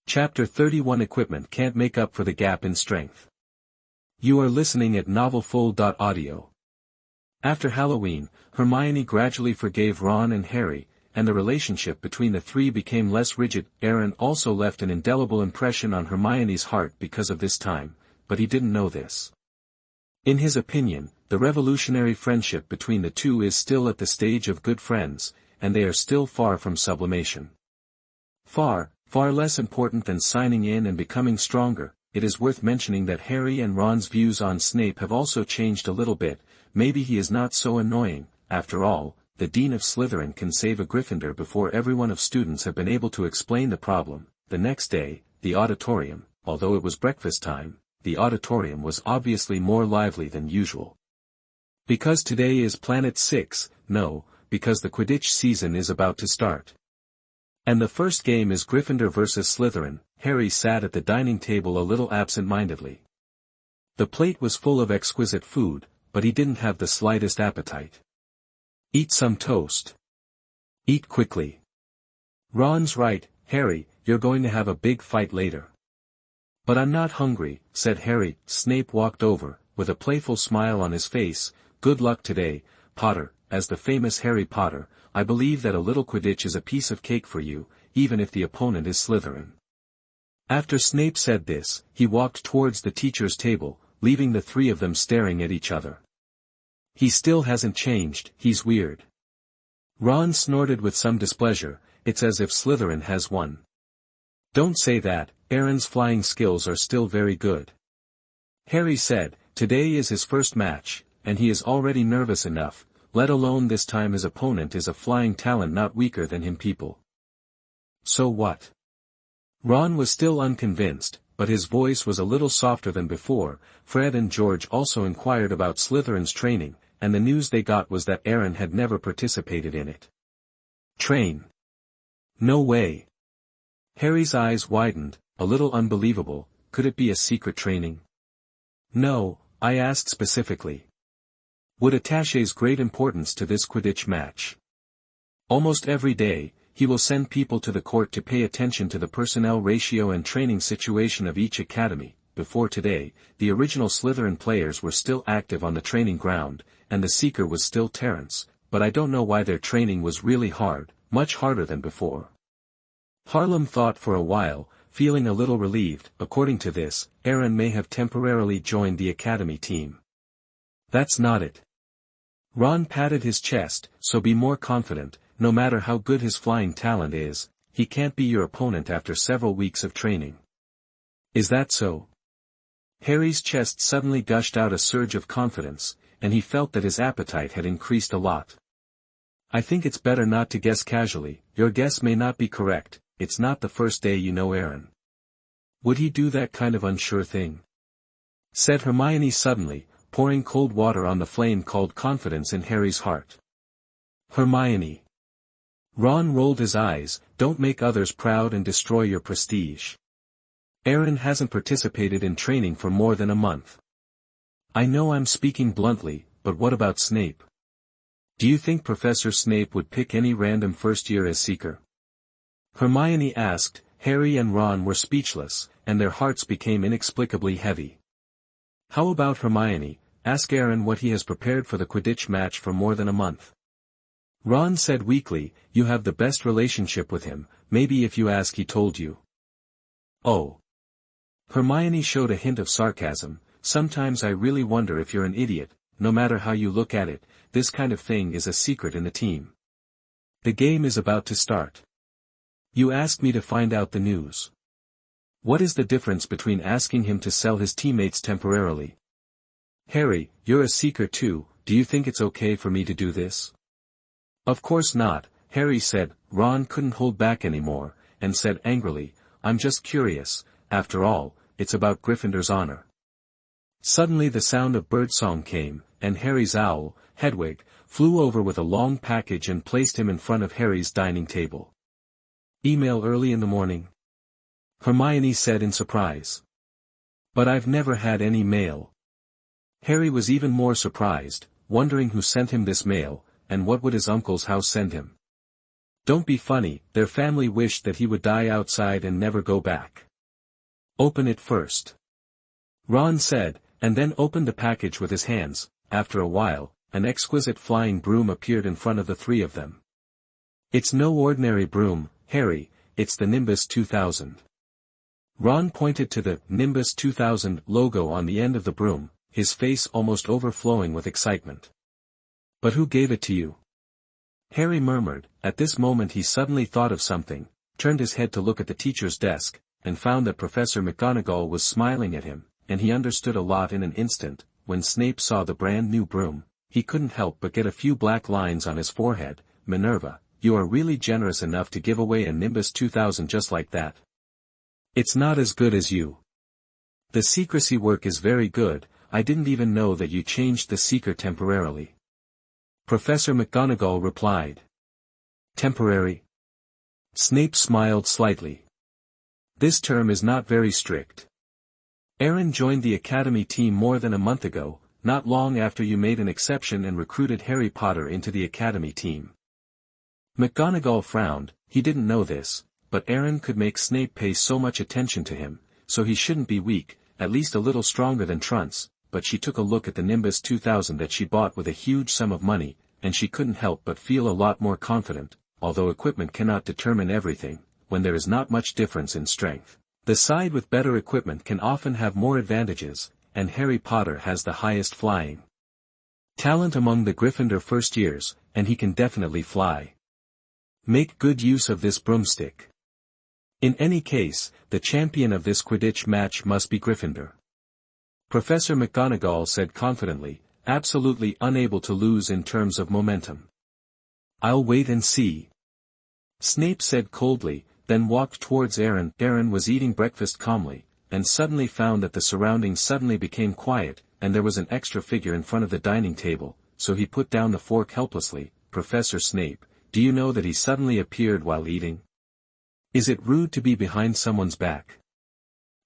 Chapter 31 Equipment can't make up for the gap in strength. You are listening at novelfull.audio. After Halloween, Hermione gradually forgave Ron and Harry, and the relationship between the three became less rigid. Aaron also left an indelible impression on Hermione's heart because of this time, but he didn't know this. In his opinion, the revolutionary friendship between the two is still at the stage of good friends, and they are still far from sublimation. Far less important than signing in and becoming stronger. It is worth mentioning that Harry and Ron's views on Snape have also changed a little bit. Maybe he is not so annoying. After all, the Dean of Slytherin can save a Gryffindor before everyone of students have been able to explain the problem. The next day, the auditorium, although it was breakfast time, the auditorium was obviously more lively than usual. Because today is Planet 6, no, because the Quidditch season is about to start. And the first game is Gryffindor versus Slytherin. Harry sat at the dining table a little absent-mindedly. The plate was full of exquisite food, but he didn't have the slightest appetite. Eat some toast. Eat quickly. Ron's right, Harry, you're going to have a big fight later. But I'm not hungry, said Harry. Snape walked over, with a playful smile on his face. Good luck today, Potter. As the famous Harry Potter, I believe that a little Quidditch is a piece of cake for you, even if the opponent is Slytherin. After Snape said this, he walked towards the teacher's table, leaving the three of them staring at each other. He still hasn't changed, he's weird. Ron snorted with some displeasure. It's as if Slytherin has won. Don't say that, Aaron's flying skills are still very good. Harry said, today is his first match, and he is already nervous enough, let alone this time his opponent is a flying talent not weaker than him. People. So what? Ron was still unconvinced, but his voice was a little softer than before. Fred and George also inquired about Slytherin's training, and the news they got was that Aaron had never participated in it. Train? No way. Harry's eyes widened, a little unbelievable. Could it be a secret training? No, I asked specifically. Would attaches great importance to this Quidditch match? Almost every day, he will send people to the court to pay attention to the personnel ratio and training situation of each academy. Before today, the original Slytherin players were still active on the training ground, and the seeker was still Terence, but I don't know why their training was really hard, much harder than before. Harlem thought for a while, feeling a little relieved. According to this, Aaron may have temporarily joined the academy team. That's not it. Ron patted his chest, so be more confident. No matter how good his flying talent is, he can't be your opponent after several weeks of training. Is that so? Harry's chest suddenly gushed out a surge of confidence, and he felt that his appetite had increased a lot. I think it's better not to guess casually. Your guess may not be correct. It's not the first day you know Aaron. Would he do that kind of unsure thing? Said Hermione suddenly, pouring cold water on the flame called confidence in Harry's heart. Hermione. Ron rolled his eyes. Don't make others proud and destroy your prestige. Aaron hasn't participated in training for more than a month. I know I'm speaking bluntly, but what about Snape? Do you think Professor Snape would pick any random first year as seeker? Hermione asked. Harry and Ron were speechless, and their hearts became inexplicably heavy. How about Hermione? Ask Aaron what he has prepared for the Quidditch match for more than a month. Ron said weakly, you have the best relationship with him, maybe if you ask he told you. Oh. Hermione showed a hint of sarcasm. Sometimes I really wonder if you're an idiot. No matter how you look at it, this kind of thing is a secret in the team. The game is about to start. You asked me to find out the news. What is the difference between asking him to sell his teammates temporarily? Harry, you're a seeker too. Do you think it's okay for me to do this? Of course not, Harry said. Ron couldn't hold back anymore, and said angrily, I'm just curious. After all, it's about Gryffindor's honor. Suddenly the sound of birdsong came, and Harry's owl, Hedwig, flew over with a long package and placed him in front of Harry's dining table. Email early in the morning? Hermione said in surprise. But I've never had any mail. Harry was even more surprised, wondering who sent him this mail, and what would his uncle's house send him. Don't be funny, their family wished that he would die outside and never go back. Open it first. Ron said, and then opened the package with his hands. After a while, an exquisite flying broom appeared in front of the three of them. It's no ordinary broom, Harry, it's the Nimbus 2000. Ron pointed to the Nimbus 2000 logo on the end of the broom, his face almost overflowing with excitement. But who gave it to you? Harry murmured. At this moment he suddenly thought of something, turned his head to look at the teacher's desk, and found that Professor McGonagall was smiling at him, and he understood a lot in an instant. When Snape saw the brand new broom, he couldn't help but get a few black lines on his forehead. Minerva, you are really generous enough to give away a Nimbus 2000 just like that. It's not as good as you. The secrecy work is very good. I didn't even know that you changed the seeker temporarily. Professor McGonagall replied. Temporary? Snape smiled slightly. This term is not very strict. Aaron joined the Academy team more than a month ago, not long after you made an exception and recruited Harry Potter into the Academy team. McGonagall frowned. He didn't know this, but Aaron could make Snape pay so much attention to him, so he shouldn't be weak, at least a little stronger than Trunce. But she took a look at the Nimbus 2000 that she bought with a huge sum of money, and she couldn't help but feel a lot more confident. Although equipment cannot determine everything, when there is not much difference in strength, the side with better equipment can often have more advantages, and Harry Potter has the highest flying talent among the Gryffindor first years, and he can definitely fly. Make good use of this broomstick. In any case, the champion of this Quidditch match must be Gryffindor. Professor McGonagall said confidently, absolutely unable to lose in terms of momentum. I'll wait and see. Snape said coldly, then walked towards Aaron. Aaron was eating breakfast calmly, and suddenly found that the surroundings suddenly became quiet, and there was an extra figure in front of the dining table, so he put down the fork helplessly. Professor Snape, do you know that he suddenly appeared while eating? Is it rude to be behind someone's back?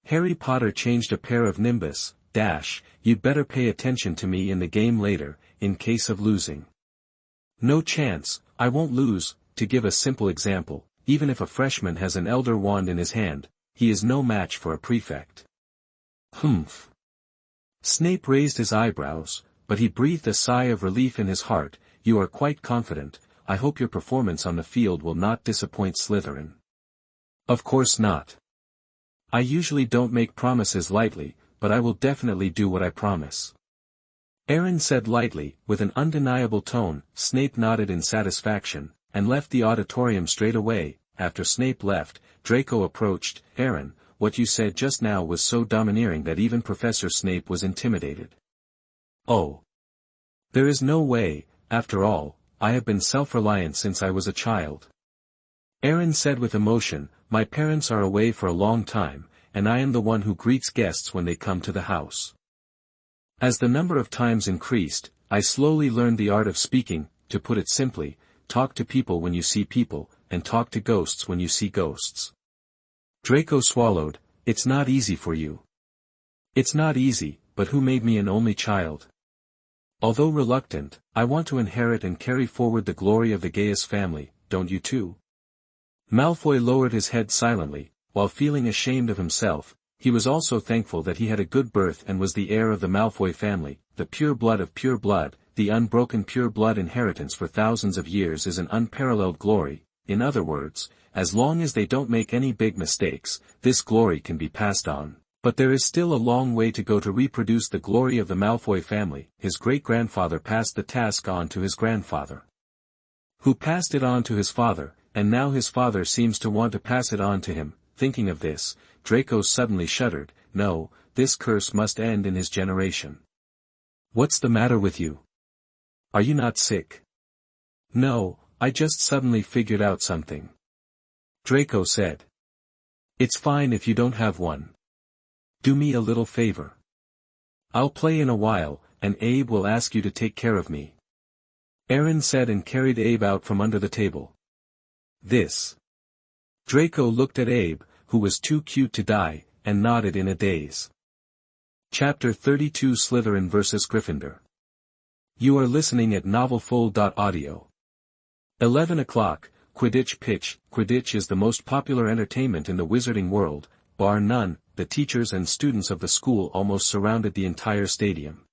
Harry Potter changed a pair of Nimbus. You'd better pay attention to me in the game later, in case of losing. No chance, I won't lose. To give a simple example, even if a freshman has an Elder Wand in his hand, he is no match for a prefect. Humph. Snape raised his eyebrows, but he breathed a sigh of relief in his heart. You are quite confident. I hope your performance on the field will not disappoint Slytherin. Of course not. I usually don't make promises lightly, but I will definitely do what I promise. Aaron said lightly, with an undeniable tone. Snape nodded in satisfaction, and left the auditorium straight away. After Snape left, Draco approached. Aaron, what you said just now was so domineering that even Professor Snape was intimidated. Oh. There is no way. After all, I have been self-reliant since I was a child. Aaron said with emotion, my parents are away for a long time, and I am the one who greets guests when they come to the house. As the number of times increased, I slowly learned the art of speaking. To put it simply, talk to people when you see people, and talk to ghosts when you see ghosts. Draco swallowed. It's not easy for you. It's not easy, but who made me an only child? Although reluctant, I want to inherit and carry forward the glory of the Gaius family, don't you too? Malfoy lowered his head silently. While feeling ashamed of himself, he was also thankful that he had a good birth and was the heir of the Malfoy family. The pure blood of pure blood, the unbroken pure blood inheritance for thousands of years is an unparalleled glory. In other words, as long as they don't make any big mistakes, this glory can be passed on. But there is still a long way to go to reproduce the glory of the Malfoy family. His great-grandfather passed the task on to his grandfather, who passed it on to his father, and now his father seems to want to pass it on to him. Thinking of this, Draco suddenly shuddered. No, this curse must end in his generation. What's the matter with you? Are you not sick? No, I just suddenly figured out something. Draco said. It's fine if you don't have one. Do me a little favor. I'll play in a while, and Abe will ask you to take care of me. Aaron said and carried Abe out from under the table. This. Draco looked at Abe, who was too cute to die, and nodded in a daze. Chapter 32 Slytherin vs. Gryffindor. You are listening at novelfull.audio. 11 o'clock, Quidditch pitch. Quidditch is the most popular entertainment in the wizarding world, bar none. The teachers and students of the school almost surrounded the entire stadium.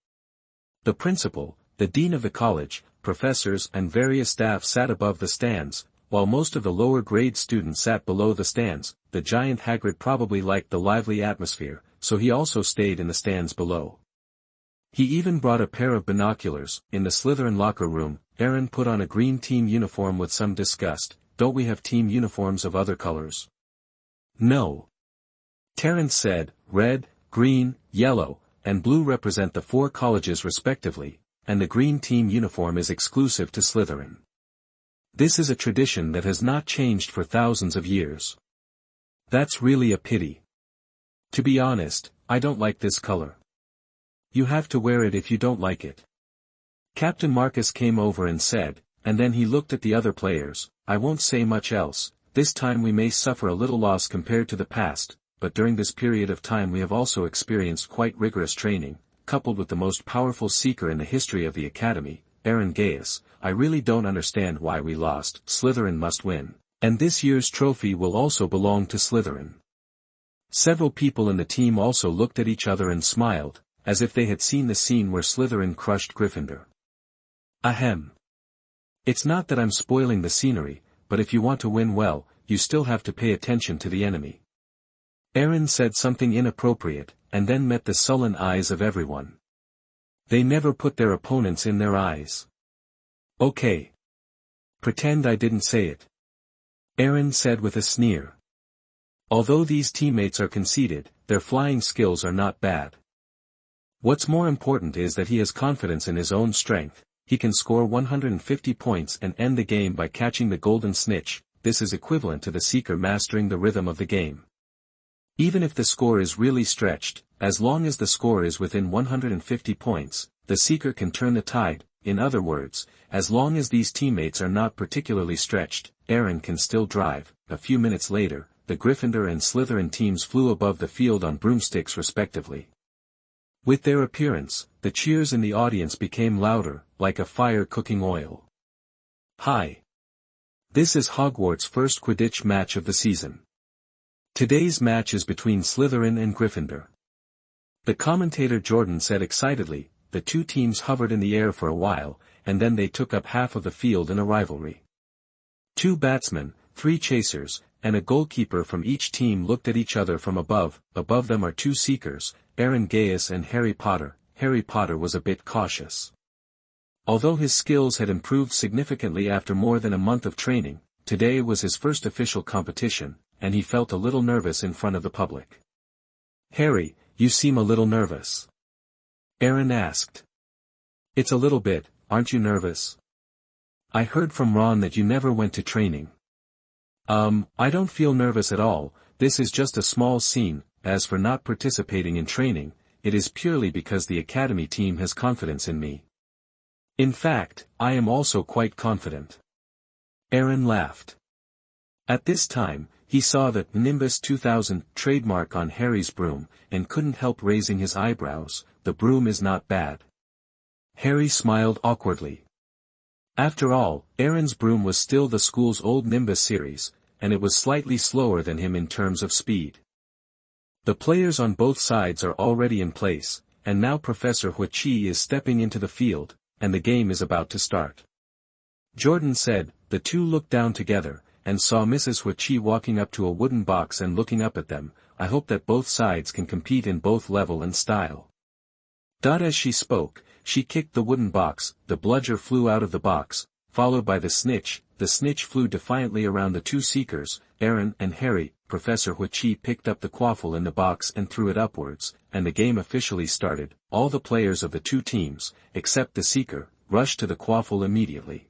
The principal, the dean of the college, professors and various staff sat above the stands, while most of the lower grade students sat below the stands. The giant Hagrid probably liked the lively atmosphere, so he also stayed in the stands below. He even brought a pair of binoculars. In the Slytherin locker room, Aaron put on a green team uniform with some disgust. Don't we have team uniforms of other colors? No. Terence said, red, green, yellow, and blue represent the 4 colleges respectively, and the green team uniform is exclusive to Slytherin. This is a tradition that has not changed for thousands of years. That's really a pity. To be honest, I don't like this color. You have to wear it if you don't like it. Captain Marcus came over and said, and then he looked at the other players, I won't say much else. This time we may suffer a little loss compared to the past, but during this period of time we have also experienced quite rigorous training, coupled with the most powerful seeker in the history of the Academy, Aaron Gaius. I really don't understand why we lost. Slytherin must win, and this year's trophy will also belong to Slytherin. Several people in the team also looked at each other and smiled, as if they had seen the scene where Slytherin crushed Gryffindor. Ahem. It's not that I'm spoiling the scenery, but if you want to win well, you still have to pay attention to the enemy. Aaron said something inappropriate, and then met the sullen eyes of everyone. They never put their opponents in their eyes. Okay. Pretend I didn't say it. Aaron said with a sneer. Although these teammates are conceited, their flying skills are not bad. What's more important is that he has confidence in his own strength. He can score 150 points and end the game by catching the golden snitch. This is equivalent to the seeker mastering the rhythm of the game. Even if the score is really stretched, as long as the score is within 150 points, the seeker can turn the tide. In other words, as long as these teammates are not particularly stretched, Aaron can still drive. A few minutes later, the Gryffindor and Slytherin teams flew above the field on broomsticks respectively. With their appearance, the cheers in the audience became louder, like a fire cooking oil. Hi. This is Hogwarts' first Quidditch match of the season. Today's match is between Slytherin and Gryffindor. The commentator Jordan said excitedly. The two teams hovered in the air for a while, and then they took up half of the field in a rivalry. 2 batsmen, 3 chasers, and a goalkeeper from each team looked at each other from above. Above them are 2 seekers, Aaron Gaius and Harry Potter. Harry Potter was a bit cautious. Although his skills had improved significantly after more than a month of training, today was his first official competition, and he felt a little nervous in front of the public. Harry, you seem a little nervous. Aaron asked. It's a little bit, aren't you nervous? I heard from Ron that you never went to training. I don't feel nervous at all. This is just a small scene. As for not participating in training, it is purely because the Academy team has confidence in me. In fact, I am also quite confident. Aaron laughed. At this time, he saw the Nimbus 2000 trademark on Harry's broom, and couldn't help raising his eyebrows. The broom is not bad. Harry smiled awkwardly. After all, Aaron's broom was still the school's old Nimbus series, and it was slightly slower than him in terms of speed. The players on both sides are already in place, and now Professor Huichi is stepping into the field, and the game is about to start. Jordan said. The two looked down together, and saw Mrs. Huichi walking up to a wooden box and looking up at them. I hope that both sides can compete in both level and style. As she spoke, she kicked the wooden box. The bludger flew out of the box, followed by the snitch. The snitch flew defiantly around the 2 seekers, Aaron and Harry. Professor Huichi picked up the quaffle in the box and threw it upwards, and the game officially started. All the players of the 2 teams, except the seeker, rushed to the quaffle immediately.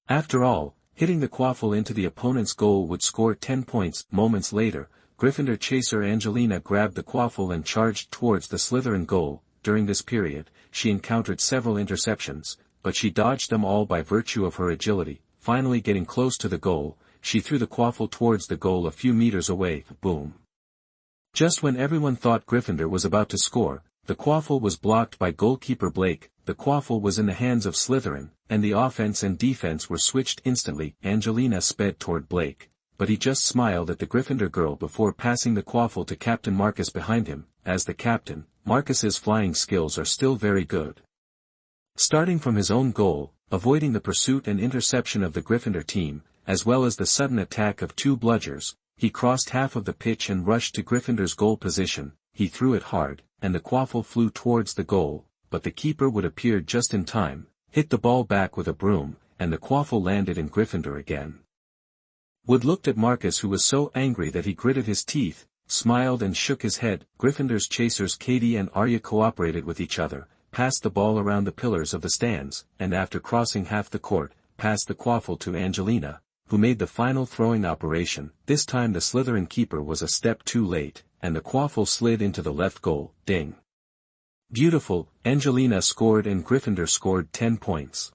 After all, hitting the quaffle into the opponent's goal would score 10 points. Moments later, Gryffindor chaser Angelina grabbed the quaffle and charged towards the Slytherin goal. During this period, she encountered several interceptions, but she dodged them all by virtue of her agility. Finally getting close to the goal, she threw the quaffle towards the goal a few meters away. Boom. Just when everyone thought Gryffindor was about to score, the quaffle was blocked by goalkeeper Blake. The quaffle was in the hands of Slytherin, and the offense and defense were switched instantly. Angelina sped toward Blake, but he just smiled at the Gryffindor girl before passing the quaffle to Captain Marcus behind him. As the captain, Marcus's flying skills are still very good. Starting from his own goal, avoiding the pursuit and interception of the Gryffindor team, as well as the sudden attack of two bludgers, he crossed half of the pitch and rushed to Gryffindor's goal position. He threw it hard, and the quaffle flew towards the goal, but the keeper would appear just in time, hit the ball back with a broom, and the quaffle landed in Gryffindor again. Wood looked at Marcus, who was so angry that he gritted his teeth, smiled and shook his head. Gryffindor's chasers Katie and Arya cooperated with each other, passed the ball around the pillars of the stands, and after crossing half the court, passed the quaffle to Angelina, who made the final throwing operation. This time the Slytherin keeper was a step too late, and the quaffle slid into the left goal. Ding! Beautiful, Angelina scored and Gryffindor scored 10 points.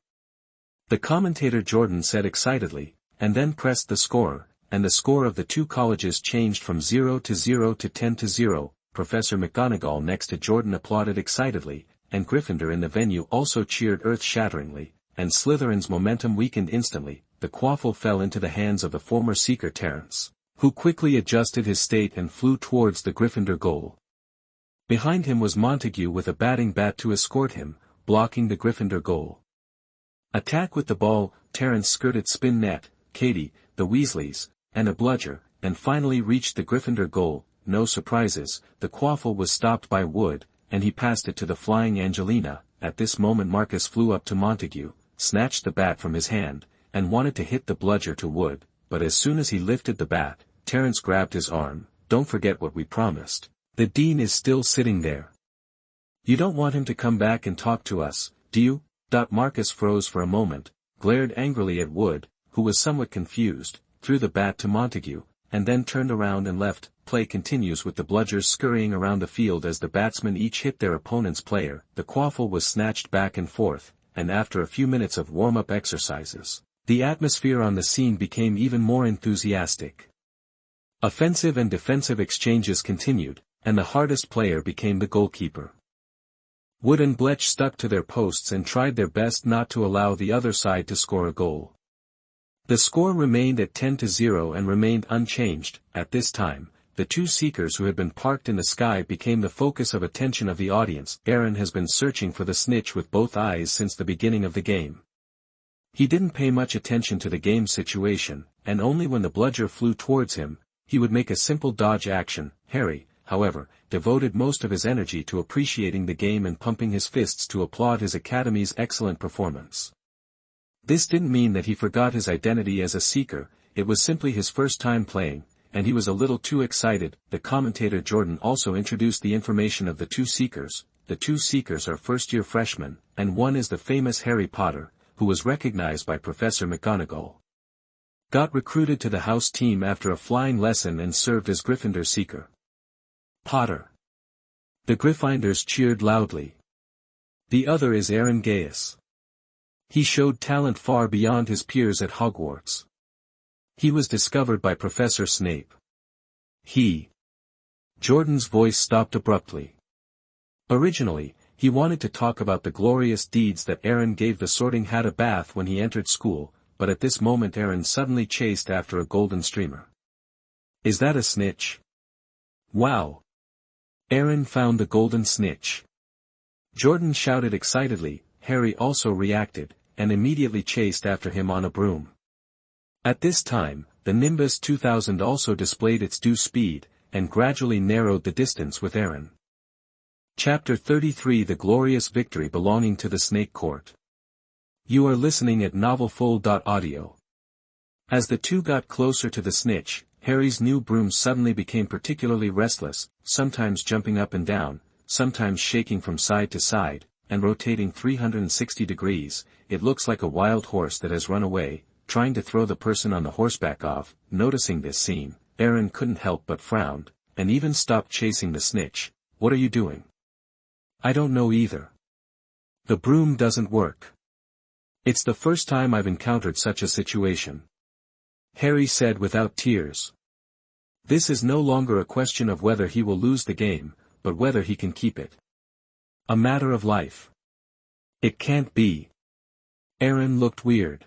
The commentator Jordan said excitedly, and then pressed the scorer, and the score of the two colleges changed from 0-0 to 10-0. Professor McGonagall next to Jordan applauded excitedly, and Gryffindor in the venue also cheered earth-shatteringly, and Slytherin's momentum weakened instantly. The quaffle fell into the hands of the former seeker Terence, who quickly adjusted his state and flew towards the Gryffindor goal. Behind him was Montague with a batting bat to escort him, blocking the Gryffindor goal. Attack with the ball, Terence skirted spin net, Katie, the Weasleys, and a bludger, and finally reached the Gryffindor goal. No surprises, the quaffle was stopped by Wood, and he passed it to the flying Angelina. At this moment Marcus flew up to Montague, snatched the bat from his hand, and wanted to hit the bludger to Wood, but as soon as he lifted the bat, Terence grabbed his arm. Don't forget what we promised. The dean is still sitting there. You don't want him to come back and talk to us, do you? Marcus froze for a moment, glared angrily at Wood, who was somewhat confused, threw the bat to Montague, and then turned around and left. Play continues with the bludgers scurrying around the field as the batsmen each hit their opponent's player. The quaffle was snatched back and forth, and after a few minutes of warm-up exercises, the atmosphere on the scene became even more enthusiastic. Offensive and defensive exchanges continued, and the hardest player became the goalkeeper. Wood and Bletch stuck to their posts and tried their best not to allow the other side to score a goal. The score remained at 10-0 and remained unchanged. At this time, the two seekers who had been parked in the sky became the focus of attention of the audience. Aaron has been searching for the snitch with both eyes since the beginning of the game. He didn't pay much attention to the game situation, and only when the bludger flew towards him, he would make a simple dodge action. Harry, however, devoted most of his energy to appreciating the game and pumping his fists to applaud his academy's excellent performance. This didn't mean that he forgot his identity as a seeker, it was simply his first time playing, and he was a little too excited. The commentator Jordan also introduced the information of the two seekers. The two seekers are first-year freshmen, and one is the famous Harry Potter, who was recognized by Professor McGonagall. Got recruited to the house team after a flying lesson and served as Gryffindor seeker. Potter. The Gryffindors cheered loudly. The other is Aaron Gaius. He showed talent far beyond his peers at Hogwarts. He was discovered by Professor Snape. Jordan's voice stopped abruptly. Originally, he wanted to talk about the glorious deeds that Aaron gave the Sorting Hat a bath when he entered school, but at this moment Aaron suddenly chased after a golden streamer. Is that a snitch? Wow! Aaron found the golden snitch. Jordan shouted excitedly. Harry also reacted, and immediately chased after him on a broom. At this time, the Nimbus 2000 also displayed its due speed, and gradually narrowed the distance with Aaron. Chapter 33 The Glorious Victory Belonging to the Snake Court. You are listening at novelfull.audio. As the two got closer to the snitch, Harry's new broom suddenly became particularly restless, sometimes jumping up and down, sometimes shaking from side to side, and rotating 360 degrees. It looks like a wild horse that has run away, trying to throw the person on the horseback off. Noticing this scene, Aaron couldn't help but frowned, and even stopped chasing the snitch. What are you doing? I don't know either. The broom doesn't work. It's the first time I've encountered such a situation. Harry said without tears. This is no longer a question of whether he will lose the game, but whether he can keep it. A matter of life. It can't be. Aaron looked weird.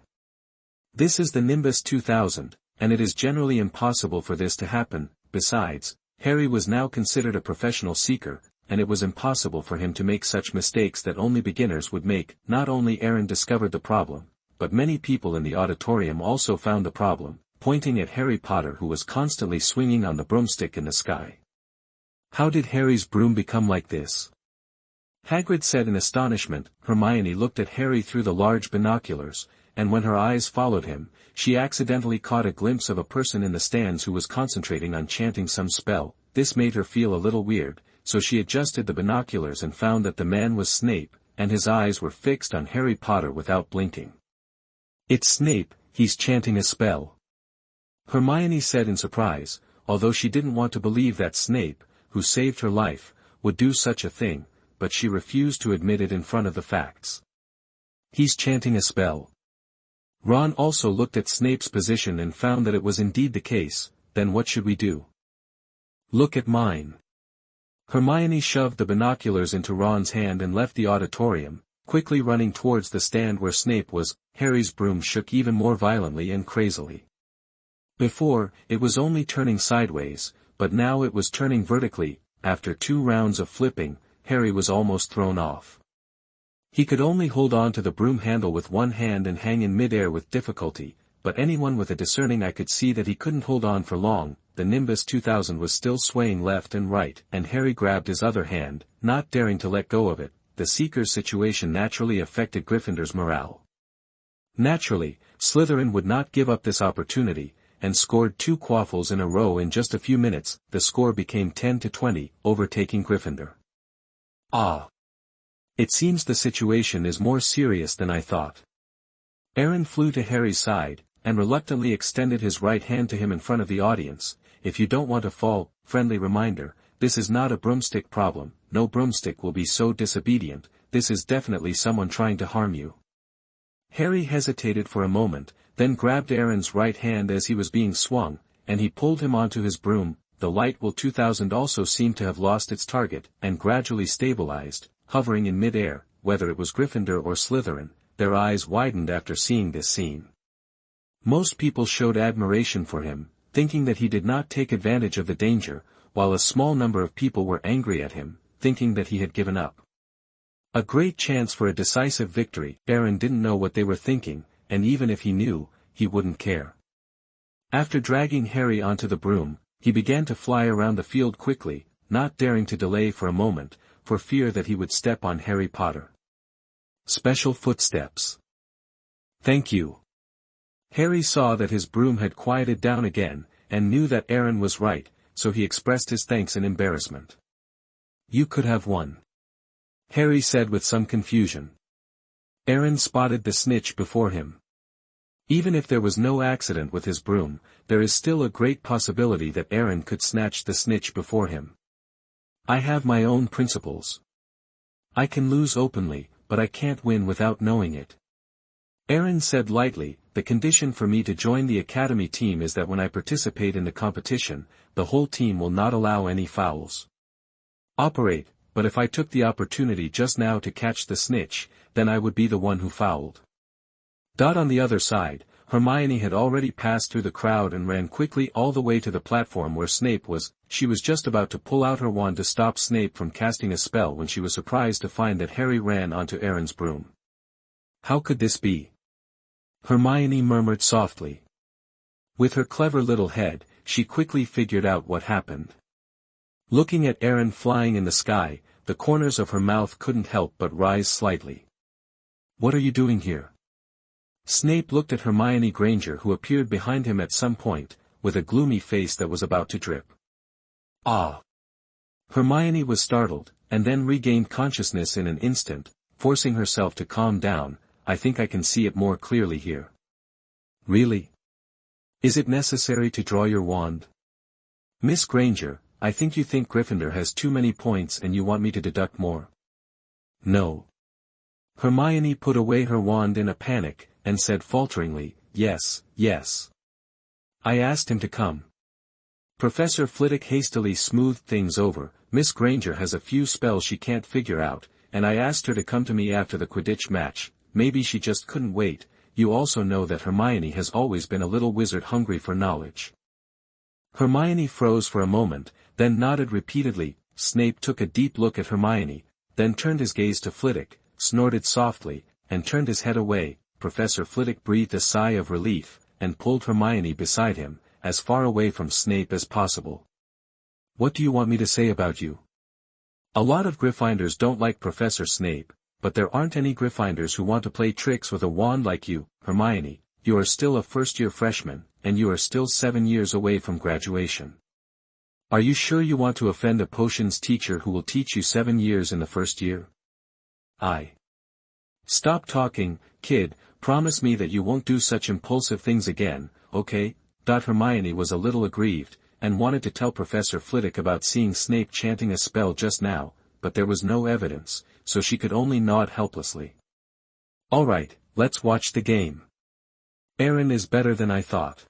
This is the Nimbus 2000, and it is generally impossible for this to happen. Besides, Harry was now considered a professional seeker, and it was impossible for him to make such mistakes that only beginners would make. Not only Aaron discovered the problem, but many people in the auditorium also found the problem, pointing at Harry Potter, who was constantly swinging on the broomstick in the sky. How did Harry's broom become like this? Hagrid said in astonishment. Hermione looked at Harry through the large binoculars, and when her eyes followed him, she accidentally caught a glimpse of a person in the stands who was concentrating on chanting some spell. This made her feel a little weird, so she adjusted the binoculars and found that the man was Snape, and his eyes were fixed on Harry Potter without blinking. It's Snape, he's chanting a spell. Hermione said in surprise, although she didn't want to believe that Snape, who saved her life, would do such a thing, but she refused to admit it in front of the facts. He's chanting a spell. Ron also looked at Snape's position and found that it was indeed the case. Then what should we do? Look at mine. Hermione shoved the binoculars into Ron's hand and left the auditorium, quickly running towards the stand where Snape was. Harry's broom shook even more violently and crazily. Before, it was only turning sideways, but now it was turning vertically. After 2 rounds of flipping, Harry was almost thrown off. He could only hold on to the broom handle with one hand and hang in mid-air with difficulty, but anyone with a discerning eye could see that he couldn't hold on for long. The Nimbus 2000 was still swaying left and right, and Harry grabbed his other hand, not daring to let go of it. The Seeker's situation naturally affected Gryffindor's morale. Naturally, Slytherin would not give up this opportunity, and scored 2 quaffles in a row in just a few minutes. The score became 10-20, overtaking Gryffindor. Ah! It seems the situation is more serious than I thought. Aaron flew to Harry's side, and reluctantly extended his right hand to him in front of the audience. If you don't want to fall, friendly reminder, this is not a broomstick problem. No broomstick will be so disobedient. This is definitely someone trying to harm you. Harry hesitated for a moment, then grabbed Aaron's right hand as he was being swung, and he pulled him onto his broom. The Lightwell 2000 also seemed to have lost its target, and gradually stabilized, hovering in mid-air. Whether it was Gryffindor or Slytherin, their eyes widened after seeing this scene. Most people showed admiration for him, thinking that he did not take advantage of the danger, while a small number of people were angry at him, thinking that he had given up. A great chance for a decisive victory. Aaron didn't know what they were thinking, and even if he knew, he wouldn't care. After dragging Harry onto the broom, he began to fly around the field quickly, not daring to delay for a moment, for fear that he would step on Harry Potter. Special footsteps. Thank you. Harry saw that his broom had quieted down again, and knew that Aaron was right, so he expressed his thanks in embarrassment. You could have won. Harry said with some confusion. Aaron spotted the snitch before him. Even if there was no accident with his broom, there is still a great possibility that Aaron could snatch the snitch before him. I have my own principles. I can lose openly, but I can't win without knowing it. Aaron said lightly, the condition for me to join the academy team is that when I participate in the competition, the whole team will not allow any fouls. Operate, but if I took the opportunity just now to catch the snitch, then I would be the one who fouled. On the other side, Hermione had already passed through the crowd and ran quickly all the way to the platform where Snape was. She was just about to pull out her wand to stop Snape from casting a spell when she was surprised to find that Harry ran onto Aaron's broom. How could this be? Hermione murmured softly. With her clever little head, she quickly figured out what happened. Looking at Aaron flying in the sky, the corners of her mouth couldn't help but rise slightly. What are you doing here? Snape looked at Hermione Granger, who appeared behind him at some point, with a gloomy face that was about to drip. Ah! Hermione was startled, and then regained consciousness in an instant, forcing herself to calm down. I think I can see it more clearly here. Really? Is it necessary to draw your wand? Miss Granger, I think you think Gryffindor has too many points and you want me to deduct more. No. Hermione put away her wand in a panic, and said falteringly, yes, yes. I asked him to come. Professor Flitwick hastily smoothed things over. Miss Granger has a few spells she can't figure out, and I asked her to come to me after the Quidditch match. maybe she just couldn't wait. You also know that Hermione has always been a little wizard hungry for knowledge. Hermione froze for a moment, then nodded repeatedly. Snape took a deep look at Hermione, then turned his gaze to Flitwick, snorted softly, and turned his head away. Professor Flitwick breathed a sigh of relief, and pulled Hermione beside him, as far away from Snape as possible. What do you want me to say about you? A lot of Gryffindors don't like Professor Snape, but there aren't any Gryffindors who want to play tricks with a wand like you, Hermione. You are still a first-year freshman, and you are still 7 years away from graduation. Are you sure you want to offend a potions teacher who will teach you 7 years in the first year? Stop talking, kid, promise me that you won't do such impulsive things again, okay? Hermione was a little aggrieved, and wanted to tell Professor Flitwick about seeing Snape chanting a spell just now, but there was no evidence, so she could only nod helplessly. Alright, let's watch the game. Aaron is better than I thought.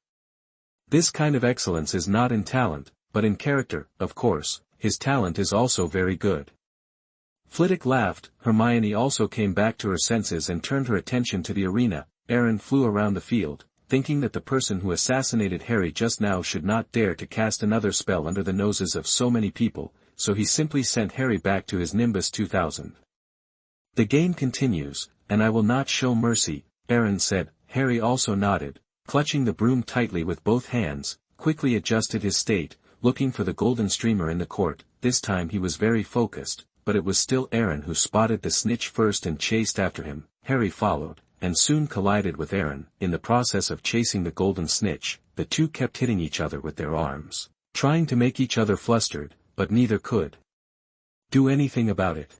This kind of excellence is not in talent, but in character. Of course, his talent is also very good. Flitwick laughed. Hermione also came back to her senses and turned her attention to the arena. Aaron flew around the field, thinking that the person who assassinated Harry just now should not dare to cast another spell under the noses of so many people, so he simply sent Harry back to his Nimbus 2000. The game continues, and I will not show mercy, Aaron said. Harry also nodded, clutching the broom tightly with both hands, quickly adjusted his state, looking for the golden streamer in the court. This time he was very focused, but it was still Aaron who spotted the snitch first and chased after him. Harry followed, and soon collided with Aaron. In the process of chasing the golden snitch, the two kept hitting each other with their arms, trying to make each other flustered, but neither could do anything about it.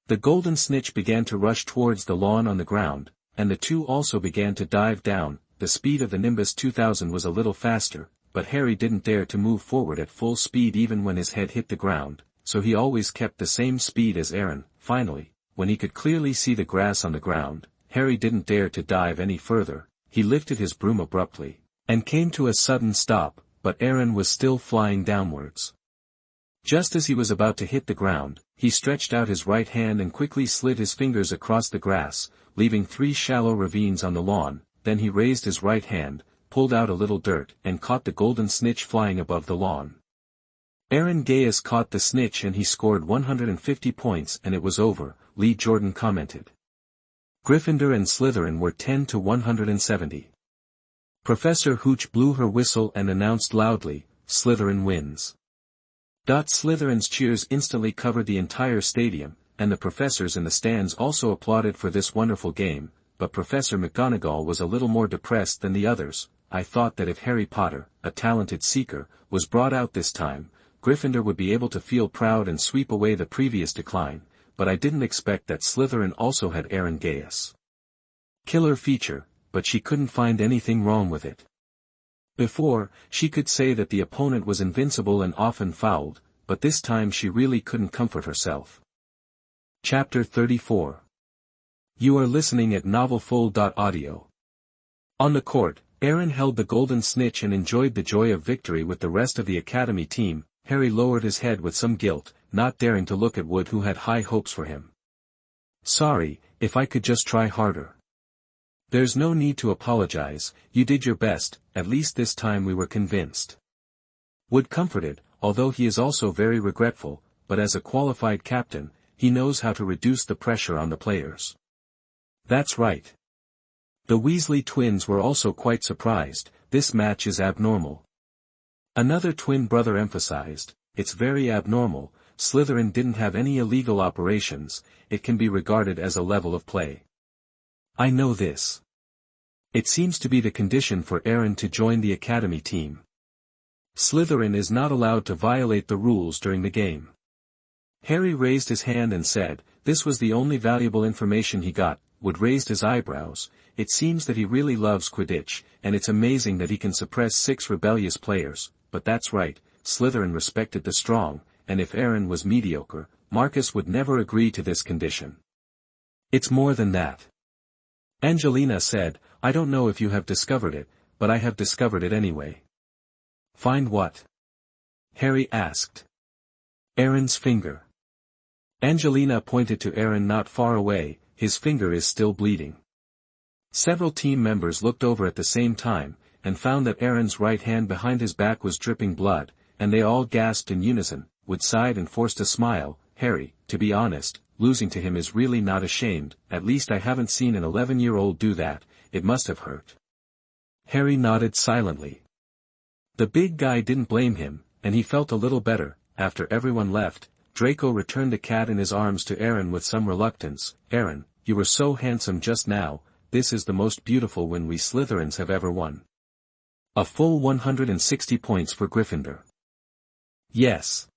The golden snitch began to rush towards the lawn on the ground, and the two also began to dive down. The speed of the Nimbus 2000 was a little faster, but Harry didn't dare to move forward at full speed even when his head hit the ground, so he always kept the same speed as Aaron. Finally, when he could clearly see the grass on the ground, Harry didn't dare to dive any further. He lifted his broom abruptly, and came to a sudden stop, but Aaron was still flying downwards. Just as he was about to hit the ground, he stretched out his right hand and quickly slid his fingers across the grass, leaving 3 shallow ravines on the lawn. Then he raised his right hand, pulled out a little dirt, and caught the golden snitch flying above the lawn. Aaron Gaius caught the snitch and he scored 150 points and it was over, Lee Jordan commented. Gryffindor and Slytherin were 10 to 170. Professor Hooch blew her whistle and announced loudly, Slytherin wins. Slytherin's cheers instantly covered the entire stadium, and the professors in the stands also applauded for this wonderful game, but Professor McGonagall was a little more depressed than the others. I thought that if Harry Potter, a talented seeker, was brought out this time, Gryffindor would be able to feel proud and sweep away the previous decline, but I didn't expect that Slytherin also had Aaron Gaius. Killer feature, but she couldn't find anything wrong with it. Before, she could say that the opponent was invincible and often fouled, but this time she really couldn't comfort herself. Chapter 34. You are listening at novelfull.audio. On the court, Aaron held the golden snitch and enjoyed the joy of victory with the rest of the academy team. Harry lowered his head with some guilt, not daring to look at Wood who had high hopes for him. Sorry, if I could just try harder. There's no need to apologize, you did your best, at least this time we were convinced. Wood comforted, although he is also very regretful, but as a qualified captain, he knows how to reduce the pressure on the players. That's right. The Weasley twins were also quite surprised. This match is abnormal. Another twin brother emphasized, it's very abnormal. Slytherin didn't have any illegal operations, it can be regarded as a level of play. I know this. It seems to be the condition for Aaron to join the academy team. Slytherin is not allowed to violate the rules during the game. Harry raised his hand and said, this was the only valuable information he got. Wood raised his eyebrows. It seems that he really loves Quidditch, and it's amazing that he can suppress 6 rebellious players, but that's right, Slytherin respected the strong, and if Aaron was mediocre, Marcus would never agree to this condition. It's more than that. Angelina said, I don't know if you have discovered it, but I have discovered it anyway. Find what? Harry asked. Aaron's finger. Angelina pointed to Aaron not far away. his finger is still bleeding. Several team members looked over at the same time, and found that Aaron's right hand behind his back was dripping blood, and they all gasped in unison, Wood sighed and forced a smile. Harry, to be honest, losing to him is really not ashamed, at least I haven't seen an 11-year-old do that, it must have hurt. Harry nodded silently. The big guy didn't blame him, and he felt a little better. After everyone left, Draco returned the cat in his arms to Aaron with some reluctance. Aaron, you were so handsome just now, this is the most beautiful win we Slytherins have ever won. A full 160 points for Gryffindor. Yes.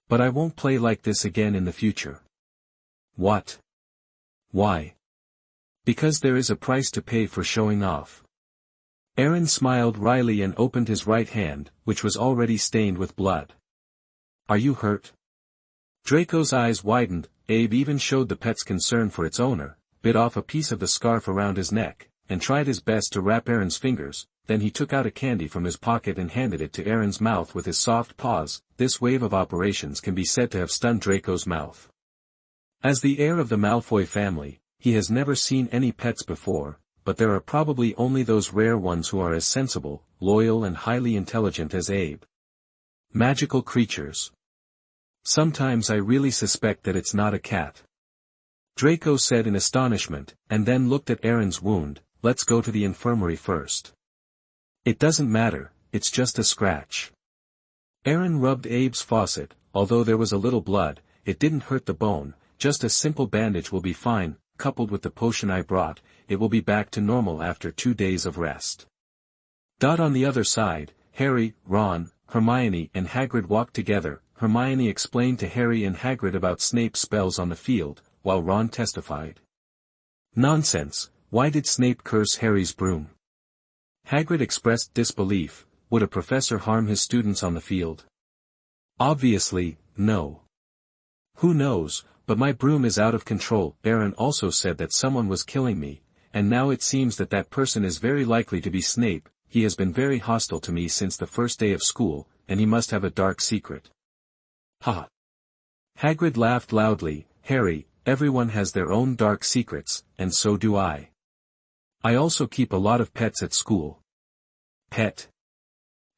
But I won't play like this again in the future. What? Why? Because there is a price to pay for showing off. Aaron smiled wryly and opened his right hand, which was already stained with blood. Are you hurt? Draco's eyes widened. Abe even showed the pet's concern for its owner, bit off a piece of the scarf around his neck, and tried his best to wrap Aaron's fingers. Then he took out a candy from his pocket and handed it to Aaron's mouth with his soft paws. This wave of operations can be said to have stunned Draco's mouth. As the heir of the Malfoy family, he has never seen any pets before, but there are probably only those rare ones who are as sensible, loyal and highly intelligent as Abe. Magical creatures. Sometimes I really suspect that it's not a cat. Draco said in astonishment, and then looked at Aaron's wound. Let's go to the infirmary first. It doesn't matter, it's just a scratch. Aaron rubbed Abe's faucet. Although there was a little blood, it didn't hurt the bone, just a simple bandage will be fine, coupled with the potion I brought, it will be back to normal after 2 days of rest. On the other side, Harry, Ron, Hermione and Hagrid walked together. Hermione explained to Harry and Hagrid about Snape's spells on the field, while Ron testified. Nonsense, why did Snape curse Harry's broom? Hagrid expressed disbelief. Would a professor harm his students on the field? Obviously, no. Who knows, but my broom is out of control. Aaron also said that someone was killing me, and now it seems that that person is very likely to be Snape. He has been very hostile to me since the first day of school, and he must have a dark secret. Ha! Hagrid laughed loudly. Harry, everyone has their own dark secrets, and so do I. I also keep a lot of pets at school. Pet?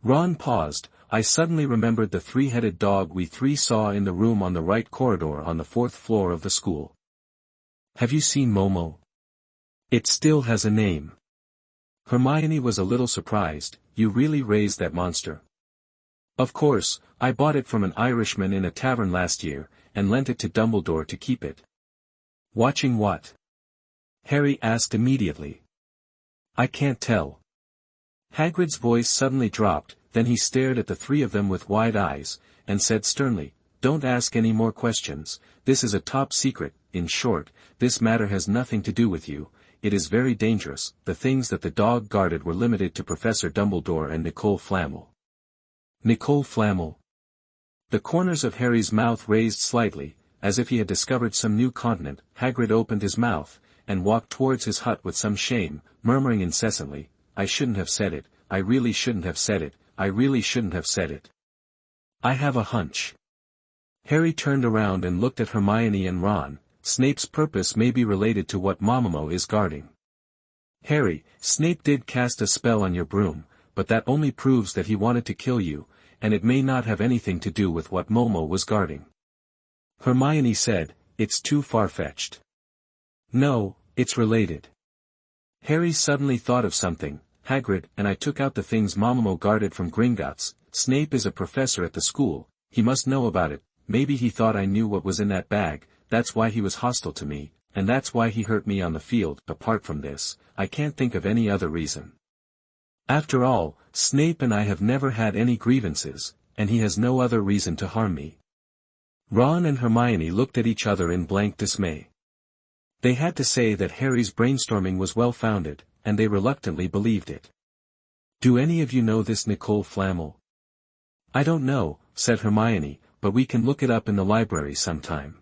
Ron paused. I suddenly remembered the 3-headed dog we 3 saw in the room on the right corridor on the 4th floor of the school. Have you seen Momo? It still has a name. Hermione was a little surprised. You really raised that monster? Of course, I bought it from an Irishman in a tavern last year, and lent it to Dumbledore to keep it. Watching what? Harry asked immediately. I can't tell. Hagrid's voice suddenly dropped, then he stared at the 3 of them with wide eyes, and said sternly, Don't ask any more questions, this is a top secret. In short, this matter has nothing to do with you, it is very dangerous. The things that the dog guarded were limited to Professor Dumbledore and Nicole Flamel. Nicole Flamel? The corners of Harry's mouth raised slightly, as if he had discovered some new continent. Hagrid opened his mouth, and walked towards his hut with some shame, murmuring incessantly, I shouldn't have said it, I really shouldn't have said it, I really shouldn't have said it. I have a hunch. Harry turned around and looked at Hermione and Ron. Snape's purpose may be related to what Momo is guarding. Harry, Snape did cast a spell on your broom, but that only proves that he wanted to kill you, and it may not have anything to do with what Momo was guarding. Hermione said, It's too far-fetched. No, it's related. Harry suddenly thought of something. Hagrid and I took out the things Momo guarded from Gringotts. Snape is a professor at the school, he must know about it. Maybe he thought I knew what was in that bag, that's why he was hostile to me, and that's why he hurt me on the field. Apart from this, I can't think of any other reason. After all, Snape and I have never had any grievances, and he has no other reason to harm me. Ron and Hermione looked at each other in blank dismay. They had to say that Harry's brainstorming was well-founded, and they reluctantly believed it. Do any of you know this Nicole Flamel? I don't know, said Hermione, but we can look it up in the library sometime.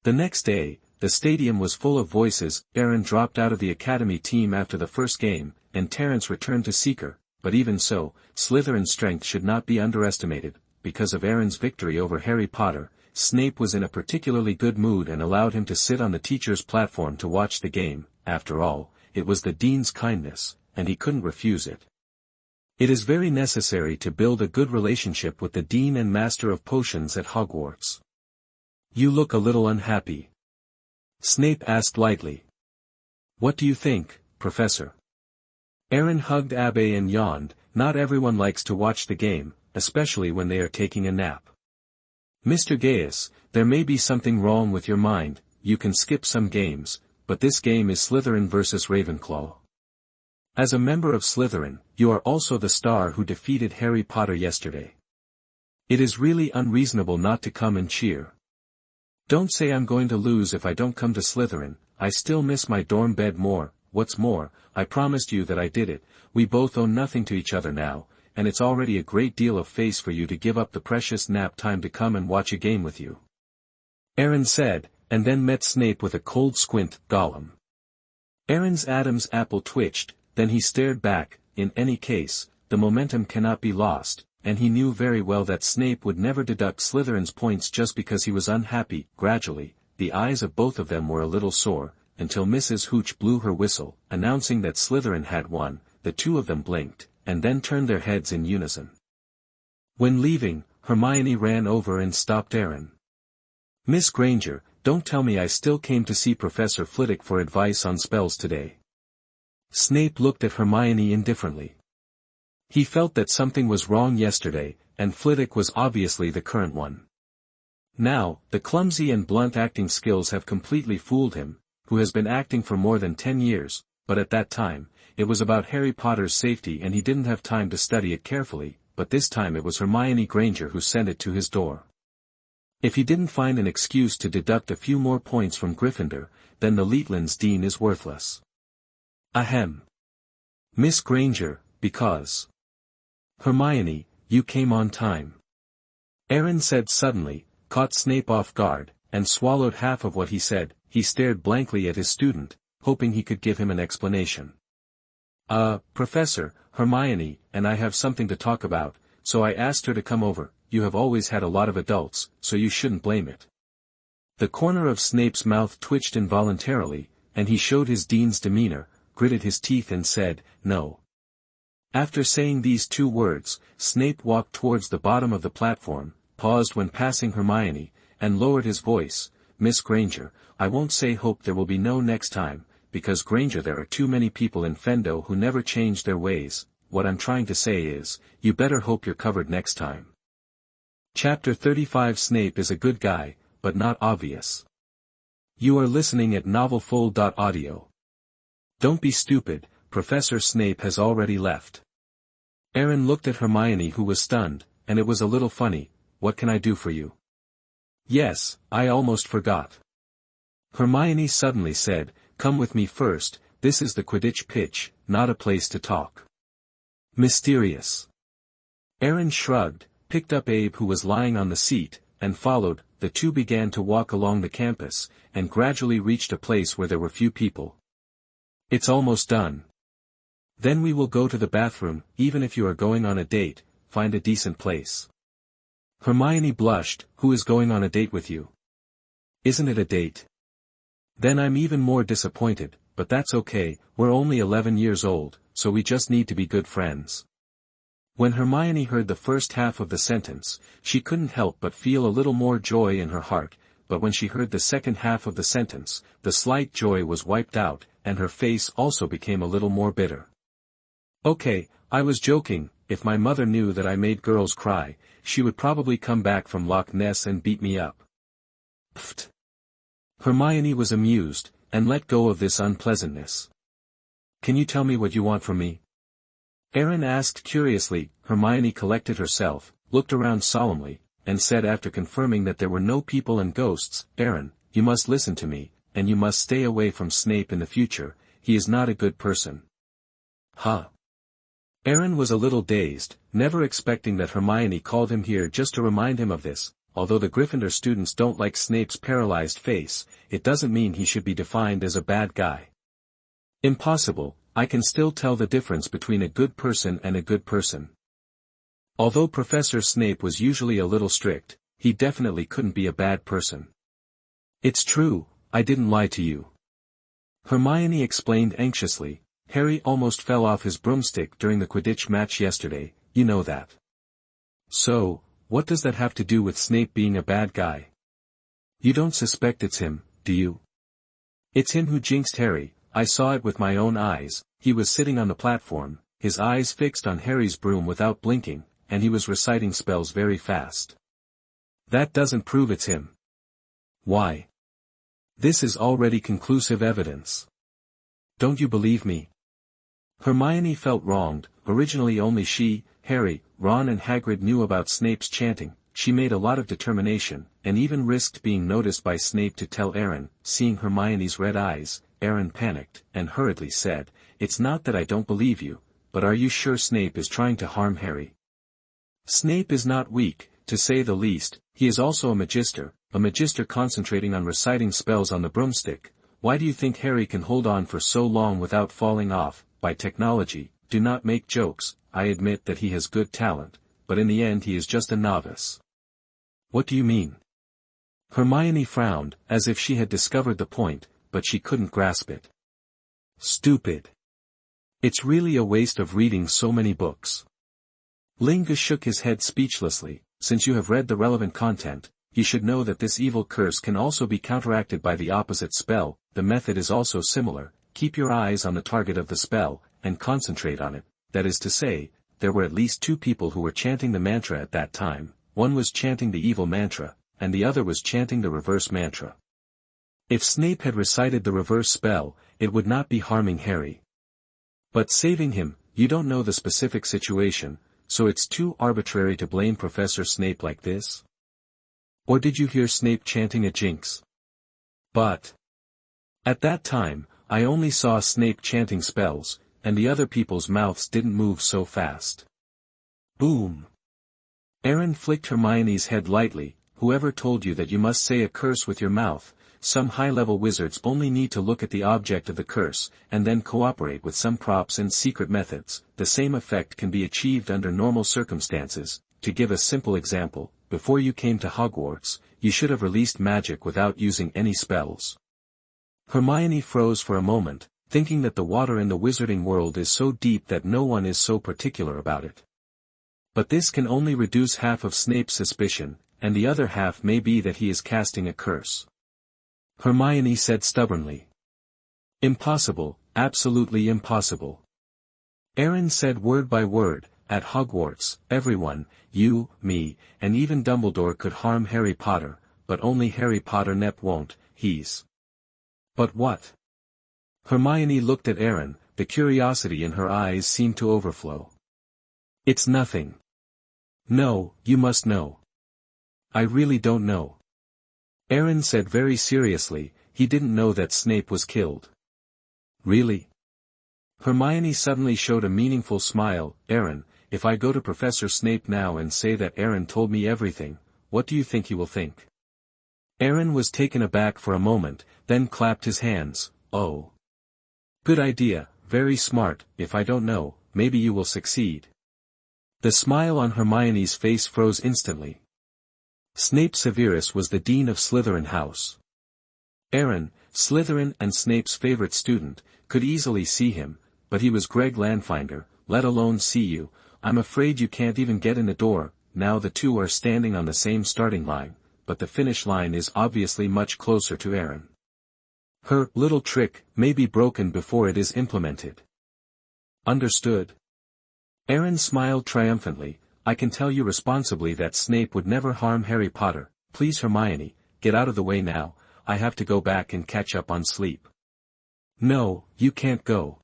The next day, the stadium was full of voices. Aaron dropped out of the academy team after the first game, and Terence returned to Seeker, but even so, Slytherin's strength should not be underestimated. Because of Aaron's victory over Harry Potter, Snape was in a particularly good mood and allowed him to sit on the teacher's platform to watch the game. After all, it was the dean's kindness, and he couldn't refuse it. It is very necessary to build a good relationship with the dean and master of potions at Hogwarts. You look a little unhappy. Snape asked lightly. What do you think, Professor? Aaron hugged Abby and yawned. Not everyone likes to watch the game, especially when they are taking a nap. Mr. Gaius, there may be something wrong with your mind, you can skip some games, but this game is Slytherin versus Ravenclaw. As a member of Slytherin, you are also the star who defeated Harry Potter yesterday. It is really unreasonable not to come and cheer. Don't say I'm going to lose if I don't come to Slytherin. I still miss my dorm bed more. What's more, I promised you that I did it. We both owe nothing to each other now, and it's already a great deal of face for you to give up the precious nap time to come and watch a game with you. Aaron said, and then met Snape with a cold squint. Gollum. Aaron's Adam's apple twitched, then he stared back. In any case, the momentum cannot be lost, and he knew very well that Snape would never deduct Slytherin's points just because he was unhappy. Gradually, the eyes of both of them were a little sore, until Mrs. Hooch blew her whistle, announcing that Slytherin had won. The two of them blinked, and then turned their heads in unison. When leaving, Hermione ran over and stopped Aaron. Miss Granger, don't tell me I still came to see Professor Flitwick for advice on spells today. Snape looked at Hermione indifferently. He felt that something was wrong yesterday, and Flitwick was obviously the current one. Now, the clumsy and blunt acting skills have completely fooled him, who has been acting for more than 10 years, but at that time, it was about Harry Potter's safety and he didn't have time to study it carefully, but this time it was Hermione Granger who sent it to his door. If he didn't find an excuse to deduct a few more points from Gryffindor, then the Slytherin's dean is worthless. Ahem. Miss Granger, because. Hermione, you came on time. Aaron said suddenly, caught Snape off guard, and swallowed half of what he said. He stared blankly at his student, hoping he could give him an explanation. Professor, Hermione and I have something to talk about, so I asked her to come over. You have always had a lot of adults, so you shouldn't blame it. The corner of Snape's mouth twitched involuntarily, and he showed his dean's demeanor, gritted his teeth and said, no. After saying these two words, Snape walked towards the bottom of the platform, paused when passing Hermione, and lowered his voice. Miss Granger, I won't say hope there will be no next time, because Granger there are too many people in Fendo who never change their ways. What I'm trying to say is, you better hope you're covered next time. Chapter 35 Snape is a good guy, but not obvious. You are listening at novelfull.audio. Don't be stupid, Professor Snape has already left. Aaron looked at Hermione who was stunned, and it was a little funny. What can I do for you? Yes, I almost forgot. Hermione suddenly said, come with me first, this is the Quidditch pitch, not a place to talk. Mysterious. Aaron shrugged, picked up Abe who was lying on the seat, and followed. The two began to walk along the campus, and gradually reached a place where there were few people. It's almost done. Then we will go to the bathroom. Even if you are going on a date, find a decent place. Hermione blushed. Who is going on a date with you? Isn't it a date? Then I'm even more disappointed, but that's okay, we're only 11 years old, so we just need to be good friends. When Hermione heard the first half of the sentence, she couldn't help but feel a little more joy in her heart, but when she heard the second half of the sentence, the slight joy was wiped out, and her face also became a little more bitter. Okay, I was joking. If my mother knew that I made girls cry, she would probably come back from Loch Ness and beat me up. Pfft. Hermione was amused, and let go of this unpleasantness. Can you tell me what you want from me? Aaron asked curiously. Hermione collected herself, looked around solemnly, and said after confirming that there were no people and ghosts, Aaron, you must listen to me, and you must stay away from Snape in the future. He is not a good person. Huh? Aaron was a little dazed, never expecting that Hermione called him here just to remind him of this. Although the Gryffindor students don't like Snape's paralyzed face, it doesn't mean he should be defined as a bad guy. Impossible, I can still tell the difference between a good person and a good person. Although Professor Snape was usually a little strict, he definitely couldn't be a bad person. It's true, I didn't lie to you. Hermione explained anxiously. Harry almost fell off his broomstick during the Quidditch match yesterday, you know that. So, what does that have to do with Snape being a bad guy? You don't suspect it's him, do you? It's him who jinxed Harry, I saw it with my own eyes. He was sitting on the platform, his eyes fixed on Harry's broom without blinking, and he was reciting spells very fast. That doesn't prove it's him. Why? This is already conclusive evidence. Don't you believe me? Hermione felt wronged. Originally only she, Harry, Ron and Hagrid knew about Snape's chanting. She made a lot of determination, and even risked being noticed by Snape to tell Aaron. Seeing Hermione's red eyes, Aaron panicked, and hurriedly said, "It's not that I don't believe you, but are you sure Snape is trying to harm Harry?" Snape is not weak, to say the least. He is also a magister concentrating on reciting spells on the broomstick. Why do you think Harry can hold on for so long without falling off? By technology. Do not make jokes. I admit that he has good talent, but in the end he is just a novice. What do you mean? Hermione frowned, as if she had discovered the point, but she couldn't grasp it. Stupid. It's really a waste of reading so many books. Lingus shook his head speechlessly. Since you have read the relevant content, you should know that this evil curse can also be counteracted by the opposite spell. The method is also similar. Keep your eyes on the target of the spell, and concentrate on it. That is to say, there were at least two people who were chanting the mantra at that time. One was chanting the evil mantra, and the other was chanting the reverse mantra. If Snape had recited the reverse spell, it would not be harming Harry, but saving him. You don't know the specific situation, so it's too arbitrary to blame Professor Snape like this? Or did you hear Snape chanting a jinx? But at that time, I only saw Snape chanting spells, and the other people's mouths didn't move so fast. Boom! Aaron flicked Hermione's head lightly. Whoever told you that you must say a curse with your mouth? Some high-level wizards only need to look at the object of the curse, and then cooperate with some props and secret methods. The same effect can be achieved under normal circumstances. To give a simple example, before you came to Hogwarts, you should have released magic without using any spells. Hermione froze for a moment, thinking that the water in the wizarding world is so deep that no one is so particular about it. But this can only reduce half of Snape's suspicion, and the other half may be that he is casting a curse. Hermione said stubbornly. Impossible, absolutely impossible. Aaron said word by word, at Hogwarts, everyone, you, me, and even Dumbledore could harm Harry Potter, but only Harry Potter won't. He's. But what? Hermione looked at Aaron. The curiosity in her eyes seemed to overflow. It's nothing. No, you must know. I really don't know. Aaron said very seriously. He didn't know that Snape was killed. Really? Hermione suddenly showed a meaningful smile. Aaron, if I go to Professor Snape now and say that Aaron told me everything, what do you think he will think? Aaron was taken aback for a moment, then clapped his hands. Oh. Good idea, very smart. If I don't know, maybe you will succeed. The smile on Hermione's face froze instantly. Snape Severus was the dean of Slytherin House. Aaron, Slytherin and Snape's favorite student, could easily see him, but he was Greg Landfinder, let alone see you. I'm afraid you can't even get in the door. Now the two are standing on the same starting line, but the finish line is obviously much closer to Aaron. Her little trick may be broken before it is implemented. Understood? Aaron smiled triumphantly. I can tell you responsibly that Snape would never harm Harry Potter. Please Hermione, get out of the way now. I have to go back and catch up on sleep. No, you can't go.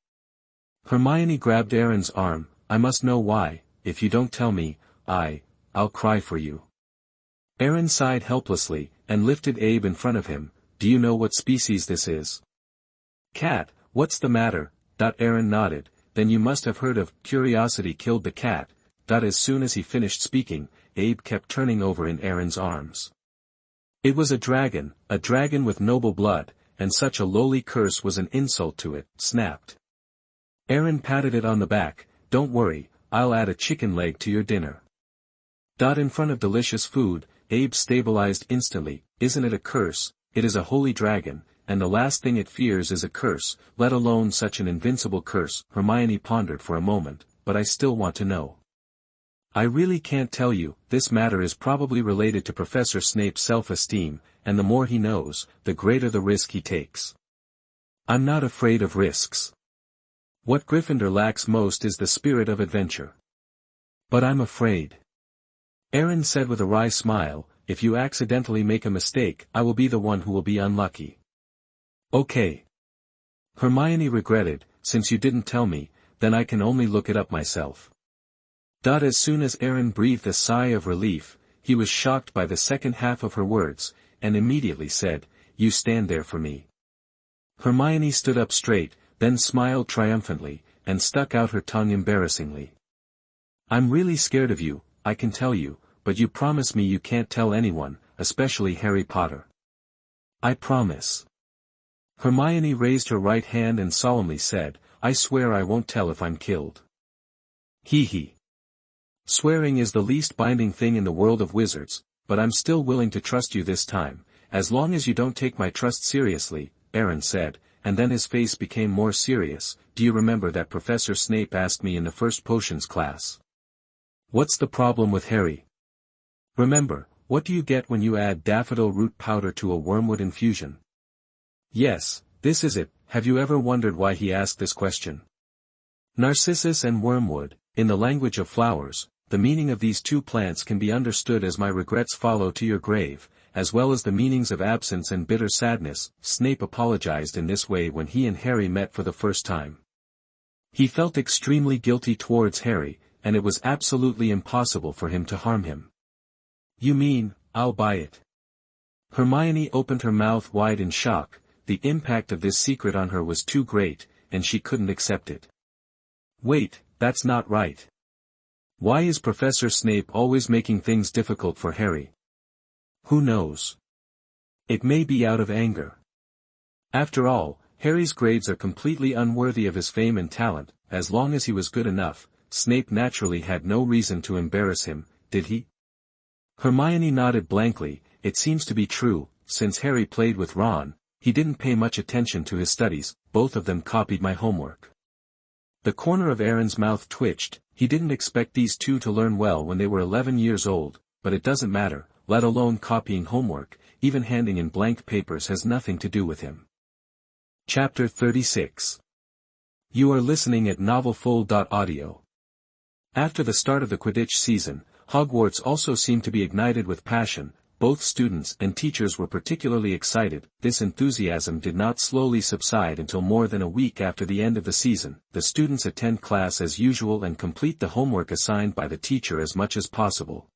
Hermione grabbed Aaron's arm. I must know why. If you don't tell me, I'll cry for you. Aaron sighed helplessly, and lifted Abe in front of him. Do you know what species this is? Cat, what's the matter? Aaron nodded. Then you must have heard of Curiosity Killed the Cat. As soon as he finished speaking, Abe kept turning over in Aaron's arms. It was a dragon with noble blood, and such a lowly curse was an insult to it. Snapped. Aaron patted it on the back. Don't worry, I'll add a chicken leg to your dinner. In front of delicious food, Abe stabilized instantly. Isn't it a curse? It is a holy dragon, and the last thing it fears is a curse, let alone such an invincible curse. Hermione pondered for a moment, but I still want to know. I really can't tell you. This matter is probably related to Professor Snape's self-esteem, and the more he knows, the greater the risk he takes. I'm not afraid of risks. What Gryffindor lacks most is the spirit of adventure. But I'm afraid. Aaron said with a wry smile, if you accidentally make a mistake, I will be the one who will be unlucky. Okay. Hermione regretted, since you didn't tell me, then I can only look it up myself. As soon as Aaron breathed a sigh of relief, he was shocked by the second half of her words, and immediately said, you stand there for me. Hermione stood up straight, then smiled triumphantly, and stuck out her tongue embarrassingly. I'm really scared of you, I can tell you, but you promise me you can't tell anyone, especially Harry Potter. I promise. Hermione raised her right hand and solemnly said, I swear I won't tell if I'm killed. Hee. Swearing is the least binding thing in the world of wizards, but I'm still willing to trust you this time, as long as you don't take my trust seriously, Aaron said, and then his face became more serious. Do you remember that Professor Snape asked me in the first potions class? What's the problem with Harry? Remember, what do you get when you add daffodil root powder to a wormwood infusion? Yes, this is it. Have you ever wondered why he asked this question? Narcissus and wormwood, in the language of flowers, the meaning of these two plants can be understood as my regrets follow to your grave, as well as the meanings of absence and bitter sadness. Snape apologized in this way when he and Harry met for the first time. He felt extremely guilty towards Harry, and it was absolutely impossible for him to harm him. You mean, I'll buy it? Hermione opened her mouth wide in shock. The impact of this secret on her was too great, and she couldn't accept it. Wait, that's not right. Why is Professor Snape always making things difficult for Harry? Who knows? It may be out of anger. After all, Harry's grades are completely unworthy of his fame and talent. As long as he was good enough, Snape naturally had no reason to embarrass him, did he? Hermione nodded blankly. It seems to be true. Since Harry played with Ron, he didn't pay much attention to his studies. Both of them copied my homework. The corner of Aaron's mouth twitched. He didn't expect these two to learn well when they were 11 years old, but it doesn't matter, let alone copying homework. Even handing in blank papers has nothing to do with him. Chapter 36. You are listening at novelfull.audio. After the start of the Quidditch season, Hogwarts also seemed to be ignited with passion. Both students and teachers were particularly excited. This enthusiasm did not slowly subside until more than a week after the end of the season. The students attend class as usual and complete the homework assigned by the teacher as much as possible.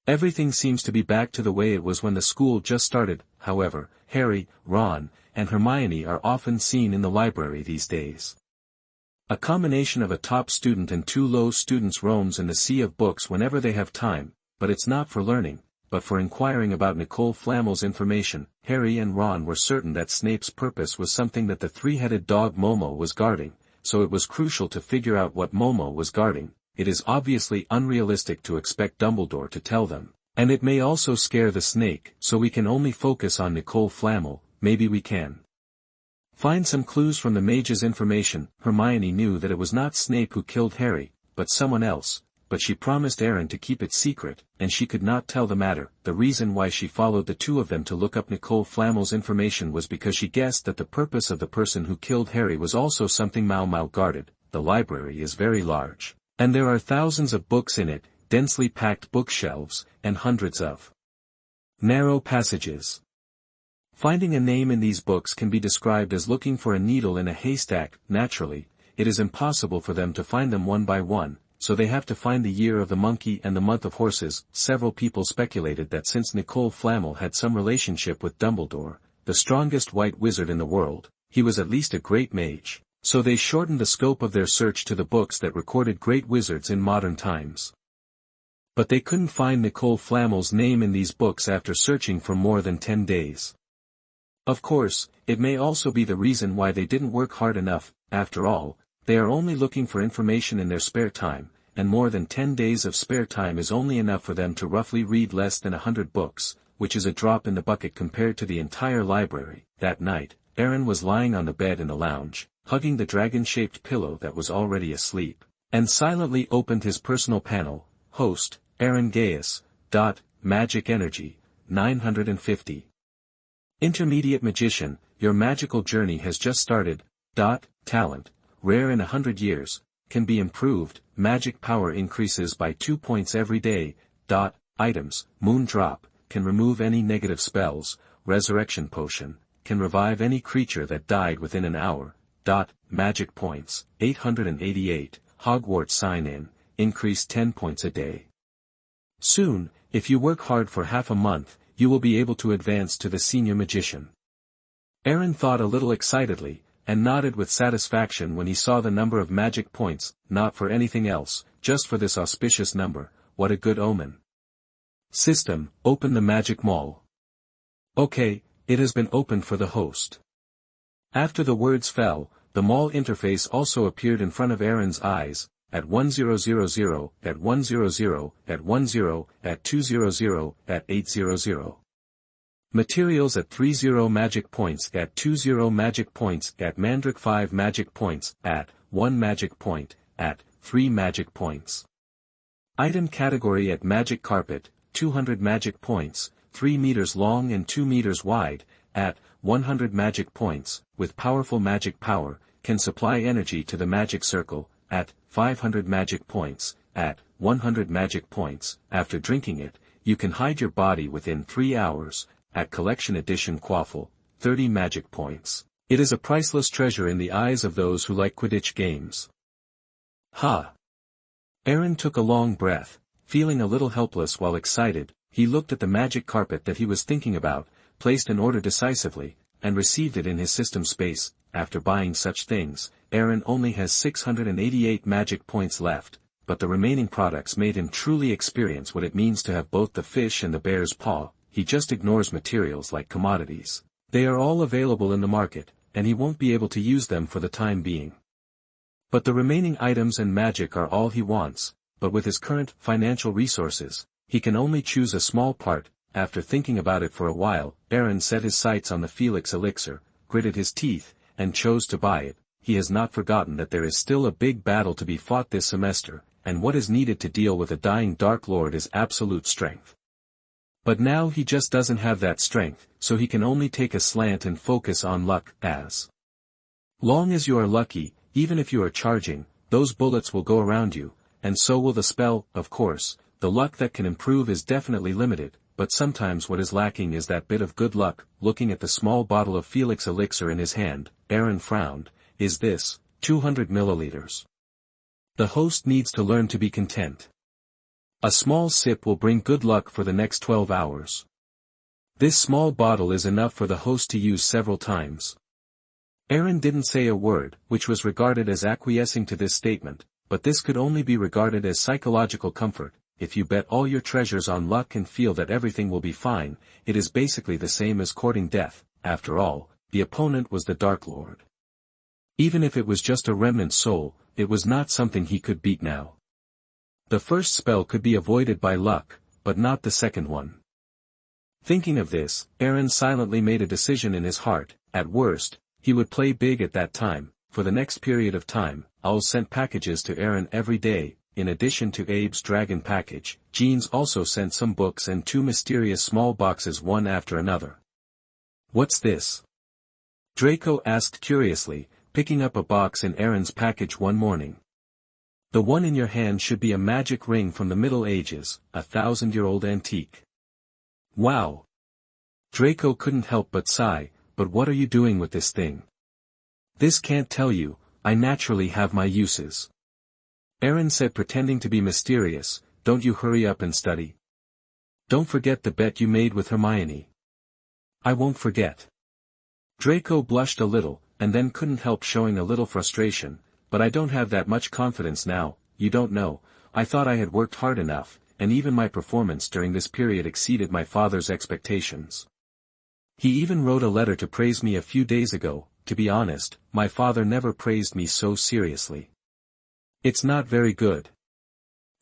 Everything seems to be back to the way it was when the school just started. However, Harry, Ron, and Hermione are often seen in the library these days. A combination of a top student and two low students roams in the sea of books whenever they have time, but it's not for learning, but for inquiring about Nicole Flamel's information. Harry and Ron were certain that Snape's purpose was something that the three-headed dog Momo was guarding, so it was crucial to figure out what Momo was guarding. It is obviously unrealistic to expect Dumbledore to tell them, and it may also scare the snake, so we can only focus on Nicole Flamel. Maybe we can find some clues from the mage's information. Hermione knew that it was not Snape who killed Harry, but someone else. But she promised Aaron to keep it secret, and she could not tell the matter. The reason why she followed the two of them to look up Nicole Flamel's information was because she guessed that the purpose of the person who killed Harry was also something Mau guarded. The library is very large, and there are thousands of books in it, densely packed bookshelves, and hundreds of narrow passages. Finding a name in these books can be described as looking for a needle in a haystack. Naturally, it is impossible for them to find them one by one, so they have to find the year of the monkey and the month of horses. Several people speculated that since Nicole Flamel had some relationship with Dumbledore, the strongest white wizard in the world, he was at least a great mage, so they shortened the scope of their search to the books that recorded great wizards in modern times. But they couldn't find Nicole Flamel's name in these books after searching for more than 10 days. Of course, it may also be the reason why they didn't work hard enough. After all, they are only looking for information in their spare time, and more than 10 days of spare time is only enough for them to roughly read less than 100 books, which is a drop in the bucket compared to the entire library. That night, Aaron was lying on the bed in the lounge, hugging the dragon-shaped pillow that was already asleep, and silently opened his personal panel. Host, Aaron Gaius. Magic energy, 950. Intermediate magician, your magical journey has just started. Talent, rare in 100 years, can be improved. Magic power increases by 2 points every day. Items, moon drop, can remove any negative spells. Resurrection potion, can revive any creature that died within an hour. Magic points, 888. Hogwarts sign-in, increase 10 points a day. Soon, if you work hard for half a month, you will be able to advance to the senior magician. Aaron thought a little excitedly, and nodded with satisfaction when he saw the number of magic points. Not for anything else, just for this auspicious number. What a good omen. System, open the magic mall. Okay, it has been opened for the host. After the words fell, the mall interface also appeared in front of Aaron's eyes. At 1000, at 100, at 10, at 200, at 800. Materials at 30 magic points, at 20 magic points, at Mandrake 5 magic points, at 1 magic point, at 3 magic points. Item category at magic carpet, 200 magic points, 3 meters long and 2 meters wide, at 100 magic points, with powerful magic power, can supply energy to the magic circle. At 500 magic points, at 100 magic points, after drinking it, you can hide your body within 3 hours. At collection edition quaffle, 30 magic points. It is a priceless treasure in the eyes of those who like Quidditch games. Aaron took a long breath, feeling a little helpless while excited. He looked at the magic carpet that he was thinking about, placed an order decisively, and received it in his system space. After buying such things, Aaron only has 688 magic points left, but the remaining products made him truly experience what it means to have both the fish and the bear's paw. He just ignores materials like commodities. They are all available in the market, and he won't be able to use them for the time being. But the remaining items and magic are all he wants, but with his current financial resources, he can only choose a small part. After thinking about it for a while, Aaron set his sights on the Felix elixir, gritted his teeth, and chose to buy it. He has not forgotten that there is still a big battle to be fought this semester, and what is needed to deal with a dying Dark Lord is absolute strength. But now he just doesn't have that strength, so he can only take a slant and focus on luck. As long as you are lucky, even if you are charging, those bullets will go around you, and so will the spell. Of course, the luck that can improve is definitely limited, but sometimes what is lacking is that bit of good luck. Looking at the small bottle of Felix elixir in his hand, Aaron frowned. Is this 200 milliliters? The host needs to learn to be content. A small sip will bring good luck for the next 12 hours. This small bottle is enough for the host to use several times. Aaron didn't say a word, which was regarded as acquiescing to this statement, but this could only be regarded as psychological comfort. If you bet all your treasures on luck and feel that everything will be fine, it is basically the same as courting death. After all, the opponent was the Dark Lord. Even if it was just a remnant soul, it was not something he could beat now. The first spell could be avoided by luck, but not the second one. Thinking of this, Aaron silently made a decision in his heart. At worst, he would play big at that time. For the next period of time, Owls sent packages to Aaron every day. In addition to Abe's dragon package, Jeans also sent some books and 2 mysterious small boxes one after another. What's this? Draco asked curiously, picking up a box in Aaron's package one morning. The one in your hand should be a magic ring from the Middle Ages, a 1,000-year-old antique. Wow! Draco couldn't help but sigh. But what are you doing with this thing? This can't tell you. I naturally have my uses. Aaron said, pretending to be mysterious. Don't you hurry up and study. Don't forget the bet you made with Hermione. I won't forget. Draco blushed a little, and then couldn't help showing a little frustration. But I don't have that much confidence now. You don't know. I thought I had worked hard enough, and even my performance during this period exceeded my father's expectations. He even wrote a letter to praise me a few days ago. To be honest, my father never praised me so seriously. It's not very good.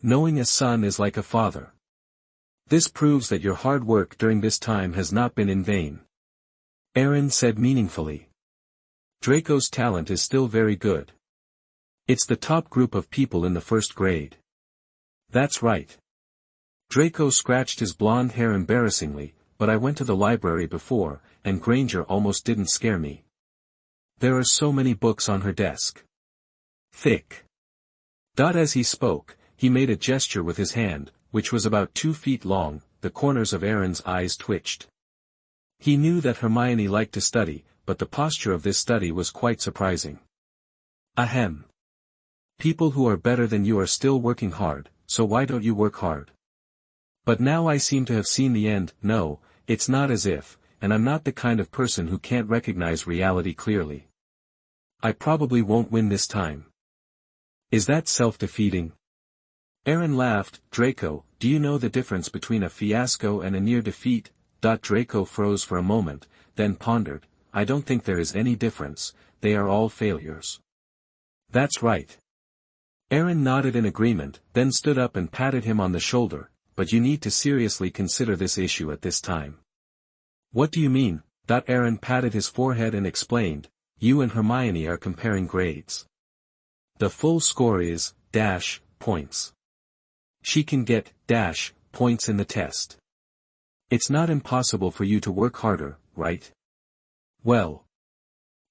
Knowing a son is like a father. This proves that your hard work during this time has not been in vain. Aaron said meaningfully. Draco's talent is still very good. It's the top group of people in the first grade. That's right. Draco scratched his blonde hair embarrassingly, but I went to the library before, and Granger almost didn't scare me. There are so many books on her desk. Thick. As he spoke, he made a gesture with his hand, which was about 2 feet long. The corners of Aaron's eyes twitched. He knew that Hermione liked to study, but the posture of this study was quite surprising. Ahem. People who are better than you are still working hard, so why don't you work hard? But now I seem to have seen the end. No, it's not as if, and I'm not the kind of person who can't recognize reality clearly. I probably won't win this time. Is that self-defeating? Aaron laughed. Draco, do you know the difference between a fiasco and a near defeat? Draco froze for a moment, then pondered. I don't think there is any difference, they are all failures. That's right. Aaron nodded in agreement, then stood up and patted him on the shoulder. But you need to seriously consider this issue at this time. What do you mean? Aaron patted his forehead and explained, you and Hermione are comparing grades. The full score is, points. She can get, points in the test. It's not impossible for you to work harder, right? Well.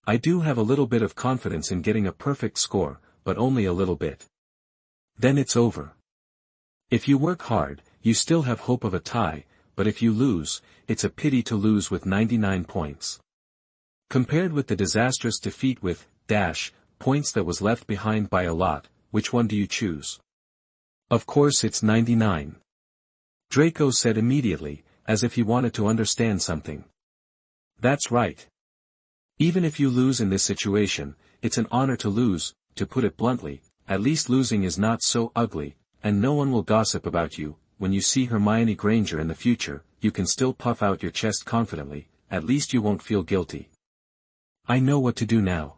I do have a little bit of confidence in getting a perfect score, but only a little bit. Then it's over. If you work hard, you still have hope of a tie, but if you lose, it's a pity to lose with 99 points. Compared with the disastrous defeat with, points that was left behind by a lot, which one do you choose? Of course it's 99. Draco said immediately, as if he wanted to understand something. That's right. Even if you lose in this situation, it's an honor to lose, to put it bluntly, at least losing is not so ugly, and no one will gossip about you. When you see Hermione Granger in the future, you can still puff out your chest confidently, at least you won't feel guilty. I know what to do now.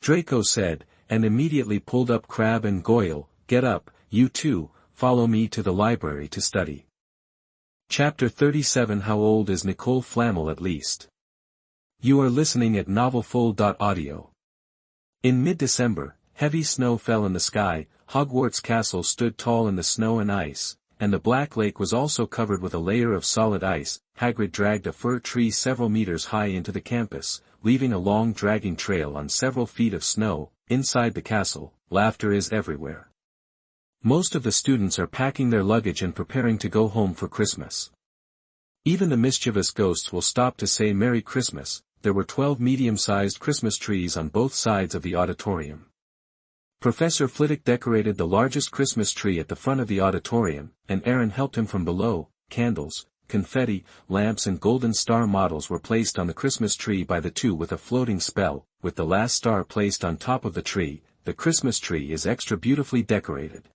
Draco said, and immediately pulled up Crabbe and Goyle. Get up, you two, follow me to the library to study. Chapter 37. How old is Nicole Flamel at least? You are listening at novelfull.audio. In mid-December, heavy snow fell in the sky. Hogwarts Castle stood tall in the snow and ice, and the Black Lake was also covered with a layer of solid ice. Hagrid dragged a fir tree several meters high into the campus, leaving a long dragging trail on several feet of snow. Inside the castle, laughter is everywhere. Most of the students are packing their luggage and preparing to go home for Christmas. Even the mischievous ghosts will stop to say Merry Christmas. There were 12 medium-sized Christmas trees on both sides of the auditorium. Professor Flitwick decorated the largest Christmas tree at the front of the auditorium, and Aaron helped him from below. Candles, confetti, lamps and golden star models were placed on the Christmas tree by the two with a floating spell. With the last star placed on top of the tree, the Christmas tree is extra beautifully decorated.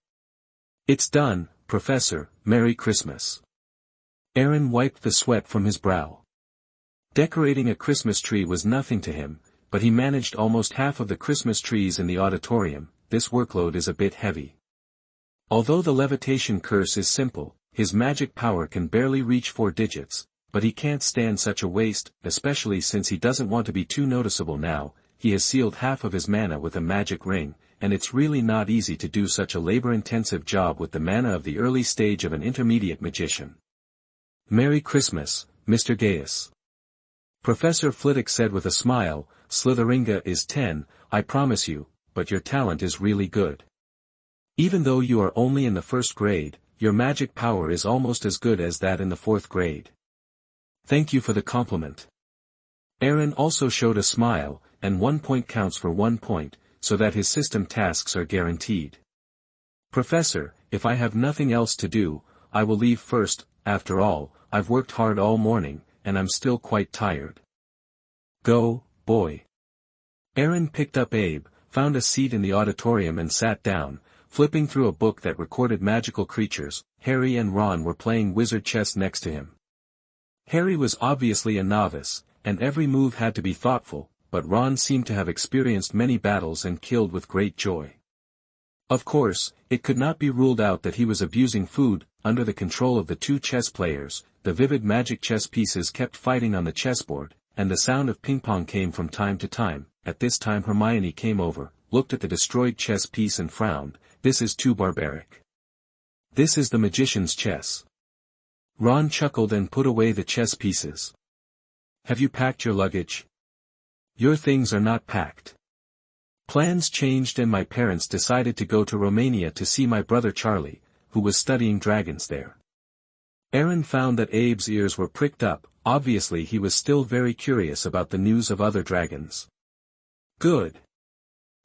It's done, Professor. Merry Christmas. Aaron wiped the sweat from his brow. Decorating a Christmas tree was nothing to him, but he managed almost half of the Christmas trees in the auditorium. This workload is a bit heavy. Although the levitation curse is simple, his magic power can barely reach 4 digits, but he can't stand such a waste, especially since he doesn't want to be too noticeable now. He has sealed half of his mana with a magic ring, and it's really not easy to do such a labor-intensive job with the mana of the early stage of an intermediate magician. Merry Christmas, Mr. Gaius. Professor Flitwick said with a smile. Slytheringa is 10, I promise you, but your talent is really good. Even though you are only in the 1st grade, your magic power is almost as good as that in the 4th grade. Thank you for the compliment. Aaron also showed a smile, and 1 point counts for 1 point, so that his system tasks are guaranteed. Professor, if I have nothing else to do, I will leave first. After all, I've worked hard all morning, and I'm still quite tired. Go, boy. Aaron picked up Abe, found a seat in the auditorium and sat down, flipping through a book that recorded magical creatures. Harry and Ron were playing wizard chess next to him. Harry was obviously a novice, and every move had to be thoughtful, but Ron seemed to have experienced many battles and killed with great joy. Of course, it could not be ruled out that he was abusing food. Under the control of the two chess players, the vivid magic chess pieces kept fighting on the chessboard, and the sound of ping-pong came from time to time. At this time Hermione came over, looked at the destroyed chess piece and frowned. This is too barbaric. This is the magician's chess. Ron chuckled and put away the chess pieces. Have you packed your luggage? Your things are not packed. Plans changed and my parents decided to go to Romania to see my brother Charlie, who was studying dragons there. Aaron found that Abe's ears were pricked up. Obviously he was still very curious about the news of other dragons. Good.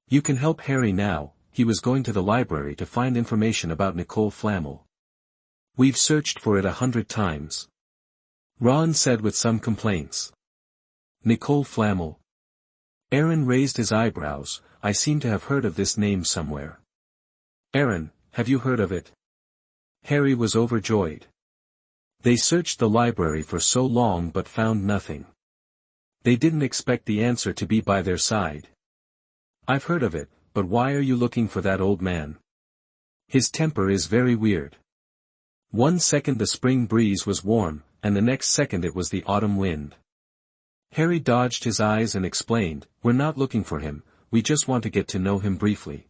You can help Harry now. He was going to the library to find information about Nicole Flamel. We've searched for it 100 times. Ron said with some complaints. Nicole Flamel. Aaron raised his eyebrows. I seem to have heard of this name somewhere. Aaron, have you heard of it? Harry was overjoyed. They searched the library for so long but found nothing. They didn't expect the answer to be by their side. I've heard of it, but why are you looking for that old man? His temper is very weird. One second the spring breeze was warm, and the next second it was the autumn wind. Harry dodged his eyes and explained, we're not looking for him, we just want to get to know him briefly.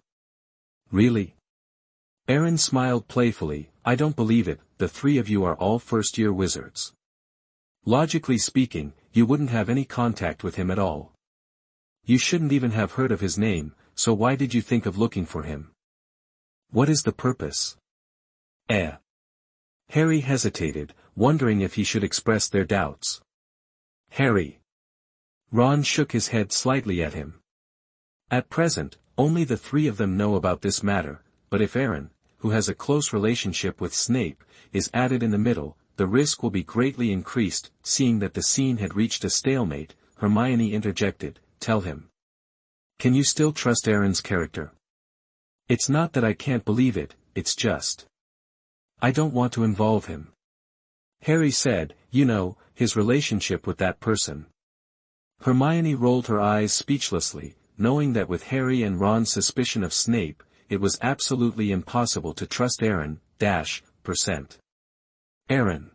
Really? Aaron smiled playfully. I don't believe it, the three of you are all first-year wizards. Logically speaking, you wouldn't have any contact with him at all. You shouldn't even have heard of his name, so why did you think of looking for him? What is the purpose? Harry hesitated, wondering if he should express their doubts. Harry. Ron shook his head slightly at him. At present, only the three of them know about this matter, but if Aaron, who has a close relationship with Snape, is added in the middle, the risk will be greatly increased. Seeing that the scene had reached a stalemate, Hermione interjected, tell him. Can you still trust Aaron's character? It's not that I can't believe it, it's just. I don't want to involve him. Harry said, you know, his relationship with that person. Hermione rolled her eyes speechlessly, knowing that with Harry and Ron's suspicion of Snape, it was absolutely impossible to trust Aaron, %. Aaron.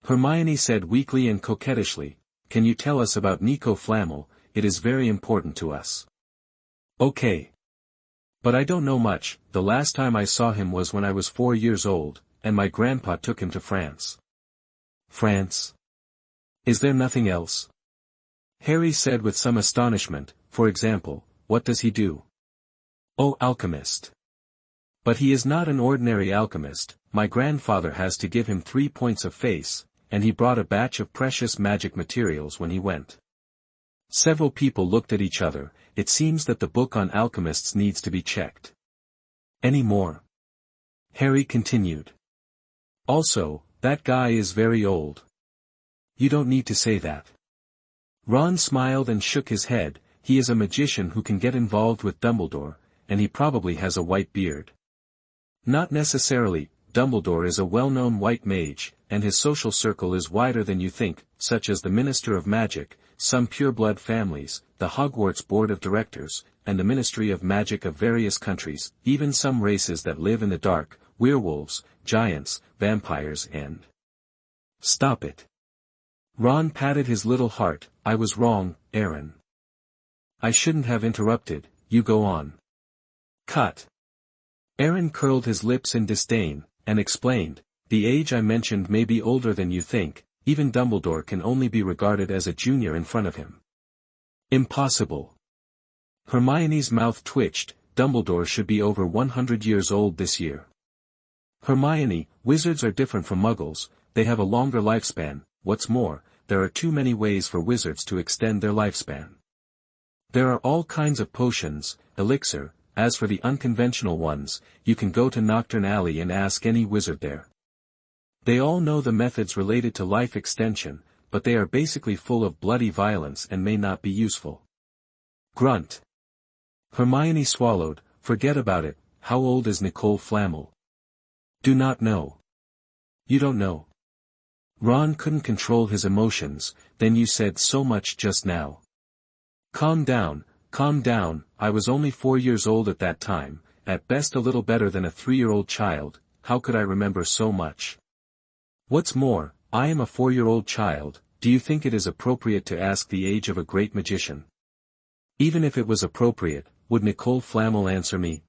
Hermione said weakly and coquettishly, can you tell us about Nicole Flamel? It is very important to us. Okay. But I don't know much. The last time I saw him was when I was 4 years old, and my grandpa took him to France. France? Is there nothing else? Harry said with some astonishment, for example, what does he do? Oh, alchemist. But he is not an ordinary alchemist. My grandfather has to give him 3 points of face, and he brought a batch of precious magic materials when he went. Several people looked at each other. It seems that the book on alchemists needs to be checked. Any more? Harry continued. Also, that guy is very old. You don't need to say that. Ron smiled and shook his head. He is a magician who can get involved with Dumbledore, and he probably has a white beard. Not necessarily. Dumbledore is a well-known white mage, and his social circle is wider than you think, such as the Minister of Magic, some pureblood families, the Hogwarts Board of Directors, and the Ministry of Magic of various countries, even some races that live in the dark, werewolves, giants, vampires and... Stop it. Ron patted his little heart. I was wrong, Aaron. I shouldn't have interrupted. You go on. Cut. Aaron curled his lips in disdain, and explained, the age I mentioned may be older than you think, even Dumbledore can only be regarded as a junior in front of him. Impossible. Hermione's mouth twitched. Dumbledore should be over 100 years old this year. Hermione, wizards are different from muggles, they have a longer lifespan. What's more, there are too many ways for wizards to extend their lifespan. There are all kinds of potions, elixir. As for the unconventional ones, you can go to Nocturne Alley and ask any wizard there. They all know the methods related to life extension, but they are basically full of bloody violence and may not be useful. Grunt. Hermione swallowed. Forget about it. How old is Nicole Flamel? Do not know. You don't know. Ron couldn't control his emotions. Then you said so much just now. Calm down, I was only 4 years old at that time, at best a little better than a 3-year-old child. How could I remember so much? What's more, I am a 4-year-old child. Do you think it is appropriate to ask the age of a great magician? Even if it was appropriate, would Nicole Flamel answer me?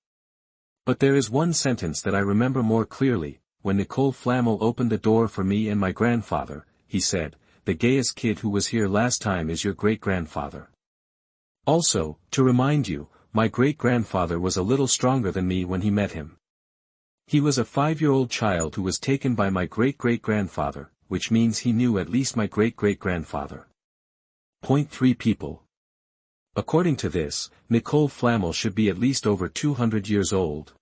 But there is one sentence that I remember more clearly. When Nicole Flamel opened the door for me and my grandfather, he said, "The gayest kid who was here last time is your great-grandfather." Also, to remind you, my great-grandfather was a little stronger than me when he met him. He was a 5-year-old child who was taken by my great-great-grandfather, which means he knew at least my great-great-grandfather. Point 3 people. According to this, Nicole Flamel should be at least over 200 years old.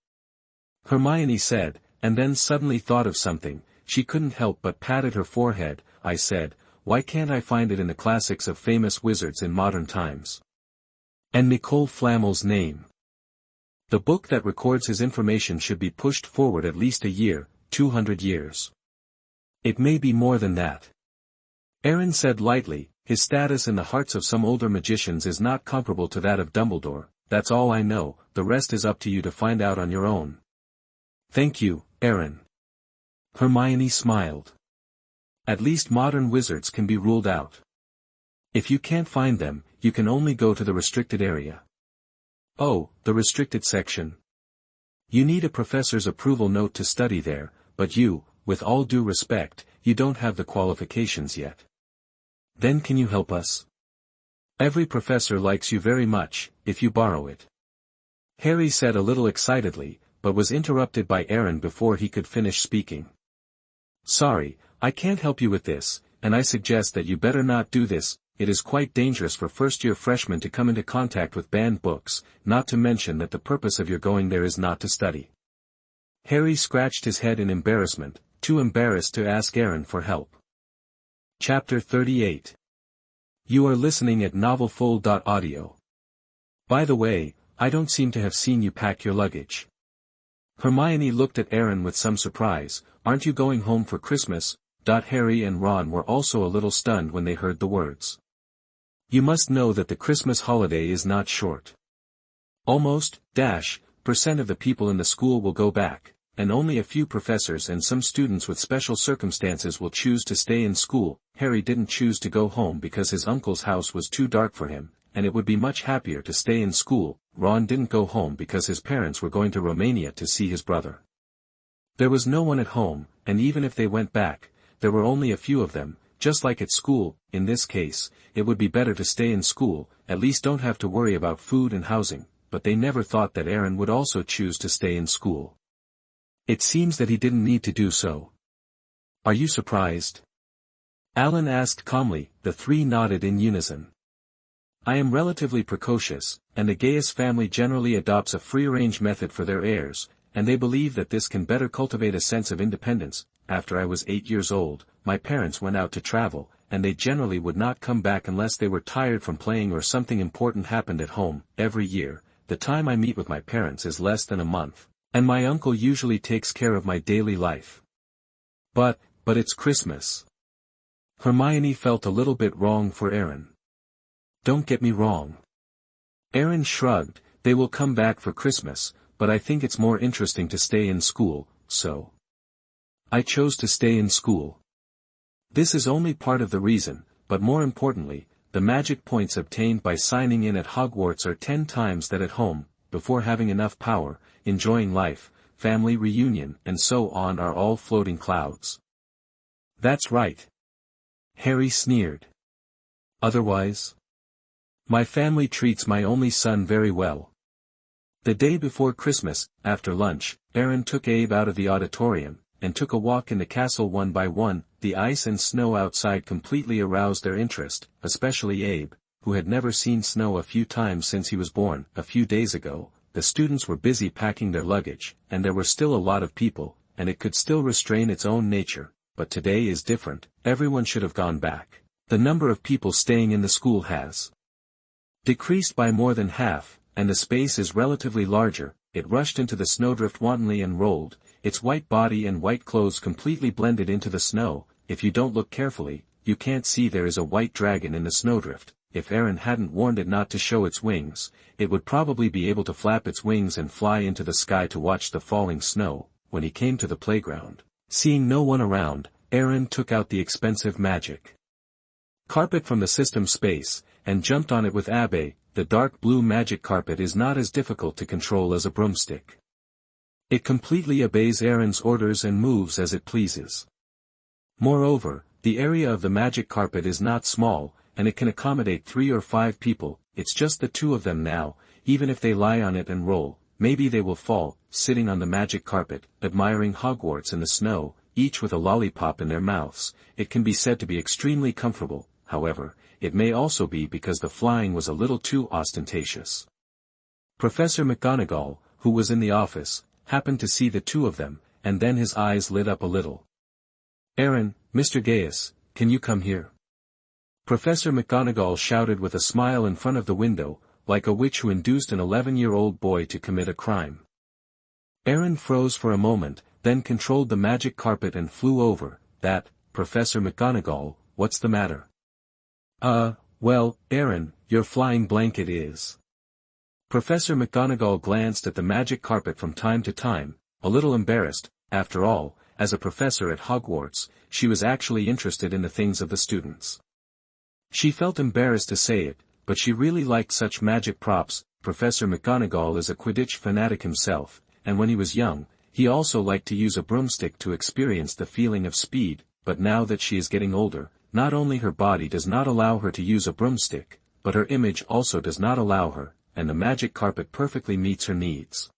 Hermione said, and then suddenly thought of something. She couldn't help but patted her forehead. I said, "Why can't I find it in the classics of famous wizards in modern times?" And Nicole Flamel's name. The book that records his information should be pushed forward at least a year, 200 years. It may be more than that. Aaron said lightly, "His status in the hearts of some older magicians is not comparable to that of Dumbledore. That's all I know, the rest is up to you to find out on your own." "Thank you, Aaron." Hermione smiled. "At least modern wizards can be ruled out. If you can't find them, you can only go to the restricted area." "Oh, the restricted section. You need a professor's approval note to study there, but you, with all due respect, you don't have the qualifications yet." "Then can you help us?" "Every professor likes you very much, if you borrow it." Harry said a little excitedly, but was interrupted by Aaron before he could finish speaking. "Sorry, I can't help you with this, and I suggest that you better not do this. It is quite dangerous for first-year freshmen to come into contact with banned books, not to mention that the purpose of your going there is not to study." Harry scratched his head in embarrassment, too embarrassed to ask Aaron for help. Chapter 38. You are listening at novelfull.audio. By the way, I don't seem to have seen you pack your luggage. Hermione looked at Aaron with some surprise. "Aren't you going home for Christmas?" Harry and Ron were also a little stunned when they heard the words. You must know that the Christmas holiday is not short. Almost, % of the people in the school will go back, and only a few professors and some students with special circumstances will choose to stay in school. Harry didn't choose to go home because his uncle's house was too dark for him, and it would be much happier to stay in school. Ron didn't go home because his parents were going to Romania to see his brother. There was no one at home, and even if they went back, there were only a few of them. Just like at school, in this case, it would be better to stay in school, at least don't have to worry about food and housing, but they never thought that Aaron would also choose to stay in school. It seems that he didn't need to do so. Are you surprised? Alan asked calmly. The three nodded in unison. I am relatively precocious, and the Gaius family generally adopts a free-range method for their heirs, and they believe that this can better cultivate a sense of independence. After I was 8 years old, my parents went out to travel, and they generally would not come back unless they were tired from playing or something important happened at home. Every year, the time I meet with my parents is less than a month, and my uncle usually takes care of my daily life. But it's Christmas. Hermione felt a little bit wrong for Aaron. Don't get me wrong. Aaron shrugged. They will come back for Christmas, but I think it's more interesting to stay in school, so I chose to stay in school. This is only part of the reason, but more importantly, the magic points obtained by signing in at Hogwarts are 10 times that at home. Before having enough power, enjoying life, family reunion, and so on are all floating clouds. That's right. Harry sneered. Otherwise? My family treats my only son very well. The day before Christmas, after lunch, Aaron took Abe out of the auditorium, and took a walk in the castle one by one. The ice and snow outside completely aroused their interest, especially Abe, who had never seen snow a few times since he was born. A few days ago, the students were busy packing their luggage, and there were still a lot of people, and it could still restrain its own nature, but today is different. Everyone should have gone back. The number of people staying in the school has decreased by more than half, and the space is relatively larger. It rushed into the snowdrift wantonly and rolled, its white body and white clothes completely blended into the snow. If you don't look carefully, you can't see there is a white dragon in the snowdrift. if Aaron hadn't warned it not to show its wings, it would probably be able to flap its wings and fly into the sky to watch the falling snow. When he came to the playground, seeing no one around, Aaron took out the expensive magic carpet from the system space, and jumped on it with Abe. The dark blue magic carpet is not as difficult to control as a broomstick. It completely obeys Aaron's orders and moves as it pleases. Moreover, the area of the magic carpet is not small, and it can accommodate 3 or 5 people. It's just the 2 of them now. Even if they lie on it and roll, maybe they will fall, sitting on the magic carpet, admiring Hogwarts in the snow, each with a lollipop in their mouths. It can be said to be extremely comfortable. However, it may also be because the flying was a little too ostentatious. Professor McGonagall, who was in the office, happened to see the 2 of them, and then his eyes lit up a little. "Aaron, Mr. Gaius, can you come here?" Professor McGonagall shouted with a smile in front of the window, like a witch who induced an 11-year-old boy to commit a crime. Aaron froze for a moment, then controlled the magic carpet and flew over. "That, Professor McGonagall, what's the matter?" Well, Aaron, your flying blanket is." Professor McGonagall glanced at the magic carpet from time to time, a little embarrassed. After all, as a professor at Hogwarts, she was actually interested in the things of the students. She felt embarrassed to say it, but she really liked such magic props. Professor McGonagall is a Quidditch fanatic himself, and when he was young, he also liked to use a broomstick to experience the feeling of speed. But now that she is getting older, not only her body does not allow her to use a broomstick, but her image also does not allow her, and the magic carpet perfectly meets her needs.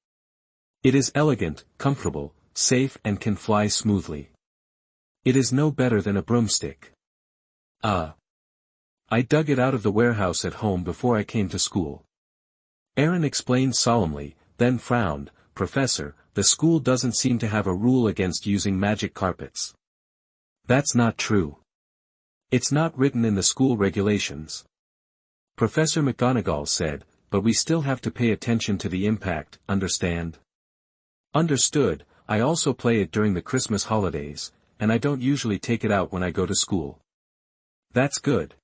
It is elegant, comfortable, safe and can fly smoothly. It is no better than a broomstick. I dug it out of the warehouse at home before I came to school." Aaron explained solemnly, then frowned. "Professor, the school doesn't seem to have a rule against using magic carpets." "That's not true. It's not written in the school regulations," Professor McGonagall said, "but we still have to pay attention to the impact, understand?" "Understood. I also play it during the Christmas holidays, and I don't usually take it out when I go to school." "That's good."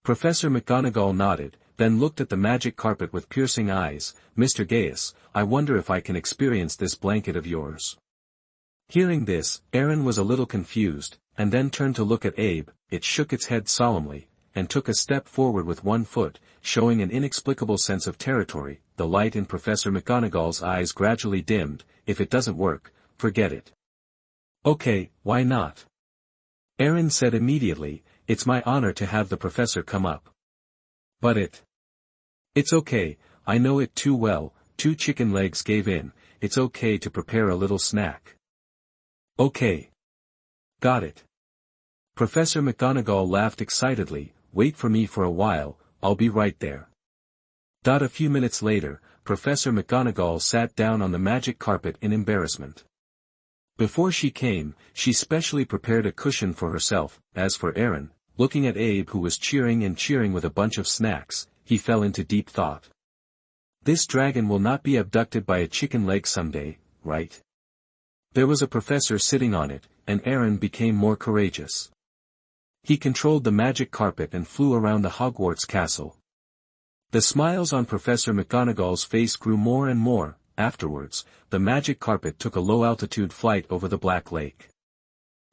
Professor McGonagall nodded, then looked at the magic carpet with piercing eyes. "Mr. Gaius, I wonder if I can experience this blanket of yours." Hearing this, Aaron was a little confused, and then turned to look at Abe. It shook its head solemnly, and took a step forward with one foot, showing an inexplicable sense of territory. The light in Professor McGonagall's eyes gradually dimmed. "If it doesn't work, forget it." "Okay, why not?" Aaron said immediately. "It's my honor to have the professor come up." "But it's okay, I know it too well." 2 chicken legs gave in. "It's okay to prepare a little snack." "Okay. Got it." Professor McGonagall laughed excitedly. "Wait for me for a while, I'll be right there." A few minutes later, Professor McGonagall sat down on the magic carpet in embarrassment. Before she came, she specially prepared a cushion for herself. As for Aaron, looking at Abe who was cheering and cheering with a bunch of snacks, he fell into deep thought. This dragon will not be abducted by a chicken leg someday, right? There was a professor sitting on it, and Aaron became more courageous. He controlled the magic carpet and flew around the Hogwarts castle. The smiles on Professor McGonagall's face grew more and more. Afterwards, the magic carpet took a low-altitude flight over the Black Lake.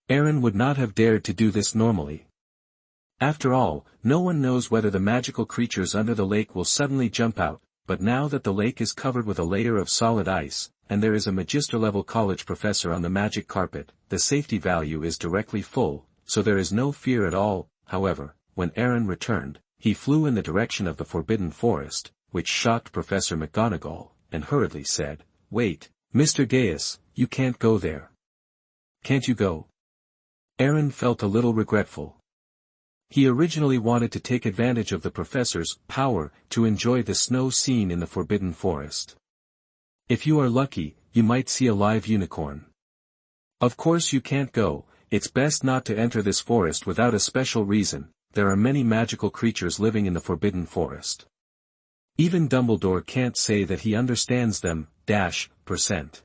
Aaron would not have dared to do this normally. After all, no one knows whether the magical creatures under the lake will suddenly jump out, but now that the lake is covered with a layer of solid ice, and there is a magister-level college professor on the magic carpet, the safety value is directly full, so there is no fear at all. However, when Aaron returned, he flew in the direction of the Forbidden Forest, which shocked Professor McGonagall, and hurriedly said, "Wait, Mr. Gaius, you can't go there." "Can't you go?" Aaron felt a little regretful. He originally wanted to take advantage of the professor's power to enjoy the snow scene in the Forbidden Forest. If you are lucky, you might see a live unicorn. "Of course you can't go. It's best not to enter this forest without a special reason. There are many magical creatures living in the Forbidden Forest. Even Dumbledore can't say that he understands them, %.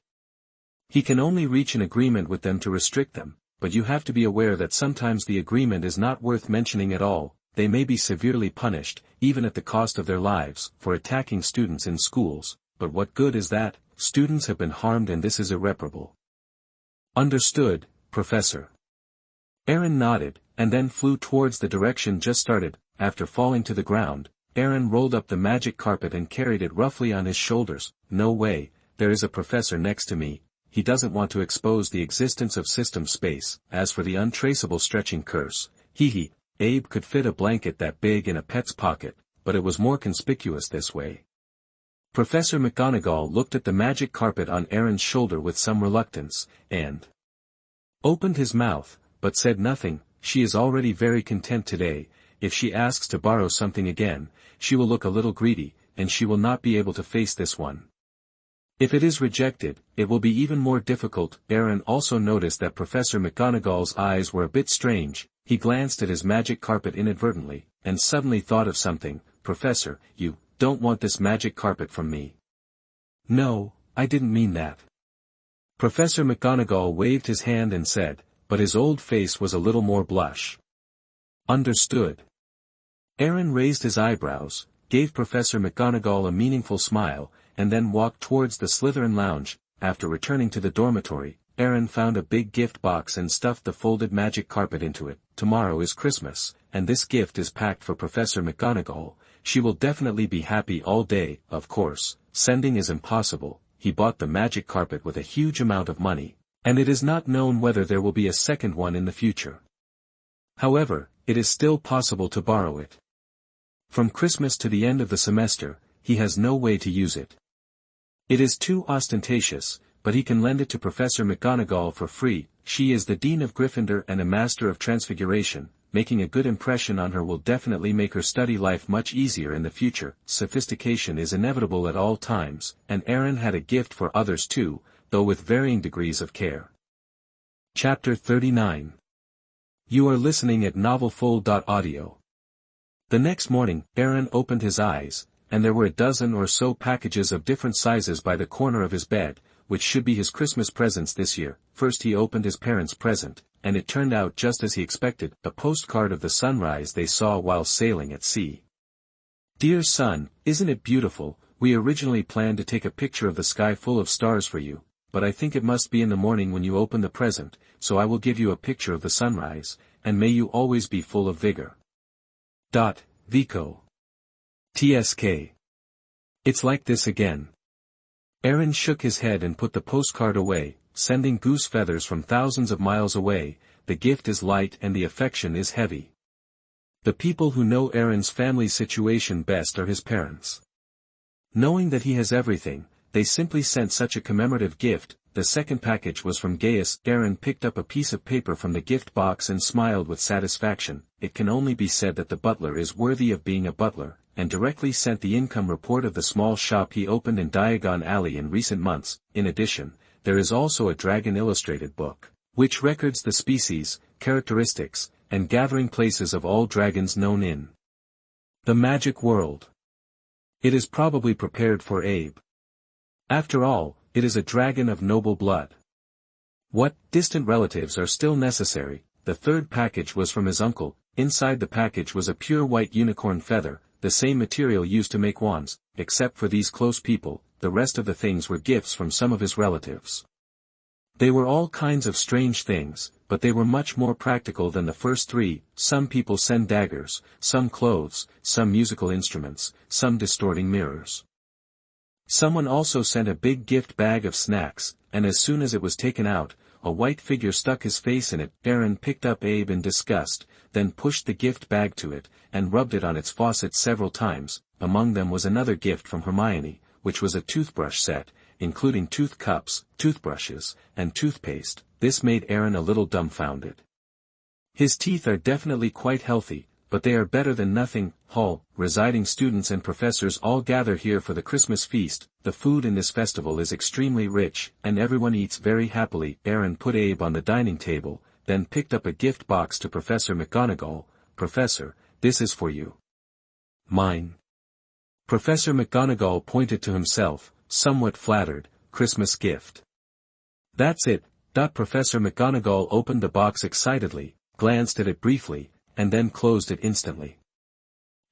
He can only reach an agreement with them to restrict them, but you have to be aware that sometimes the agreement is not worth mentioning at all. they may be severely punished, even at the cost of their lives, for attacking students in schools, but what good is that? Students have been harmed and this is irreparable. Understood, Professor. Aaron nodded, and then flew towards the direction just started. After falling to the ground, Aaron rolled up the magic carpet and carried it roughly on his shoulders. No way, there is a professor next to me. He doesn't want to expose the existence of system space. As for the untraceable stretching curse, hee. Abe could fit a blanket that big in a pet's pocket, but it was more conspicuous this way. Professor McGonagall looked at the magic carpet on Aaron's shoulder with some reluctance, and opened his mouth, but said nothing. She is already very content today. If she asks to borrow something again, she will look a little greedy, and she will not be able to face this one. If it is rejected, it will be even more difficult. Aaron also noticed that Professor McGonagall's eyes were a bit strange. He glanced at his magic carpet inadvertently, and suddenly thought of something. Professor, you don't want this magic carpet from me. No, I didn't mean that. Professor McGonagall waved his hand and said, but his old face was a little more blush. Understood. Aaron raised his eyebrows, gave Professor McGonagall a meaningful smile, and then walked towards the Slytherin lounge. After returning to the dormitory, Aaron found a big gift box and stuffed the folded magic carpet into it. Tomorrow is Christmas, and this gift is packed for Professor McGonagall. She will definitely be happy all day. Of course, sending is impossible. He bought the magic carpet with a huge amount of money, and it is not known whether there will be a second one in the future. However, it is still possible to borrow it. From Christmas to the end of the semester, he has no way to use it. It is too ostentatious, but he can lend it to Professor McGonagall for free. She is the Dean of Gryffindor and a Master of Transfiguration. Making a good impression on her will definitely make her study life much easier in the future. Sophistication is inevitable at all times, and Aaron had a gift for others too, though with varying degrees of care. Chapter 39. You are listening at novelfull.audio. The next morning, Aaron opened his eyes, and there were a dozen or so packages of different sizes by the corner of his bed, which should be his Christmas presents this year. First he opened his parents' present, and it turned out just as he expected, a postcard of the sunrise they saw while sailing at sea. Dear son, isn't it beautiful? We originally planned to take a picture of the sky full of stars for you, but I think it must be in the morning when you open the present, so I will give you a picture of the sunrise, and may you always be full of vigor. Vico. TSK. It's like this again. Aaron shook his head and put the postcard away, sending goose feathers from thousands of miles away. The gift is light and the affection is heavy. The people who know Aaron's family situation best are his parents. Knowing that he has everything, they simply sent such a commemorative gift. The second package was from Gaius. Aaron picked up a piece of paper from the gift box and smiled with satisfaction. It can only be said that the butler is worthy of being a butler, and directly sent the income report of the small shop he opened in Diagon Alley in recent months. In addition, there is also a dragon illustrated book, which records the species, characteristics, and gathering places of all dragons known in the magic world. It is probably prepared for Abe. After all, it is a dragon of noble blood. What distant relatives are still necessary? The third package was from his uncle. Inside the package was a pure white unicorn feather, the same material used to make wands. Except for these close people, the rest of the things were gifts from some of his relatives. They were all kinds of strange things, but they were much more practical than the first three. Some people send daggers, some clothes, some musical instruments, some distorting mirrors. Someone also sent a big gift bag of snacks, and as soon as it was taken out, a white figure stuck his face in it. Aaron picked up Abe in disgust, then pushed the gift bag to it, and rubbed it on its faucet several times. Among them was another gift from Hermione, which was a toothbrush set, including tooth cups, toothbrushes, and toothpaste. This made Aaron a little dumbfounded. His teeth are definitely quite healthy, but they are better than nothing. Hall, residing students and professors all gather here for the Christmas feast. The food in this festival is extremely rich, and everyone eats very happily. Aaron put Abe on the dining table, then picked up a gift box to Professor McGonagall. Professor, this is for you. Mine. Professor McGonagall pointed to himself, somewhat flattered. Christmas gift. That's it. Professor McGonagall opened the box excitedly, glanced at it briefly, and then closed it instantly.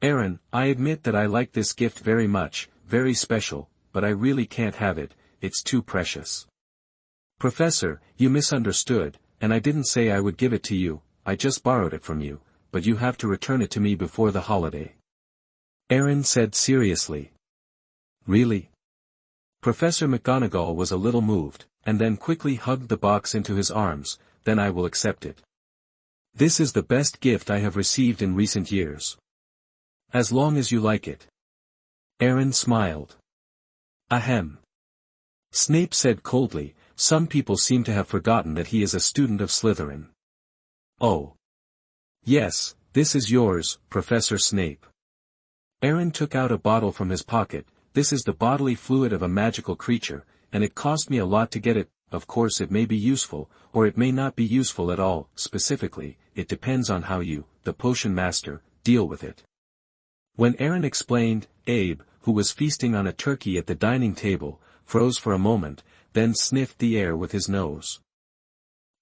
Aaron, I admit that I like this gift very much, very special, but I really can't have it, it's too precious. Professor, you misunderstood, and I didn't say I would give it to you, I just borrowed it from you, but you have to return it to me before the holiday. Aaron said seriously. Really? Professor McGonagall was a little moved, and then quickly hugged the box into his arms. Then I will accept it. This is the best gift I have received in recent years. As long as you like it. Aaron smiled. Ahem. Snape said coldly, some people seem to have forgotten that he is a student of Slytherin. Oh. Yes, this is yours, Professor Snape. Aaron took out a bottle from his pocket. This is the bodily fluid of a magical creature, and it cost me a lot to get it. Of course it may be useful, or it may not be useful at all. Specifically, it depends on how you, the potion master, deal with it. When Aaron explained, Abe, who was feasting on a turkey at the dining table, froze for a moment, then sniffed the air with his nose.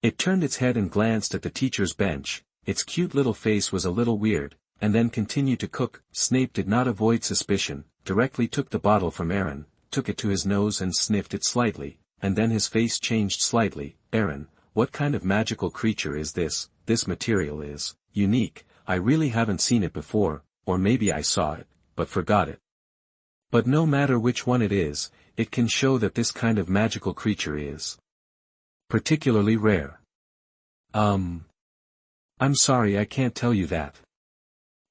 It turned its head and glanced at the teacher's bench. Its cute little face was a little weird, and then continued to cook. Snape did not avoid suspicion, directly took the bottle from Aaron, took it to his nose and sniffed it slightly, and then his face changed slightly. Aaron, what kind of magical creature is this? This material is unique, I really haven't seen it before, or maybe I saw it, but forgot it. But no matter which one it is, it can show that this kind of magical creature is particularly rare. I'm sorry I can't tell you that.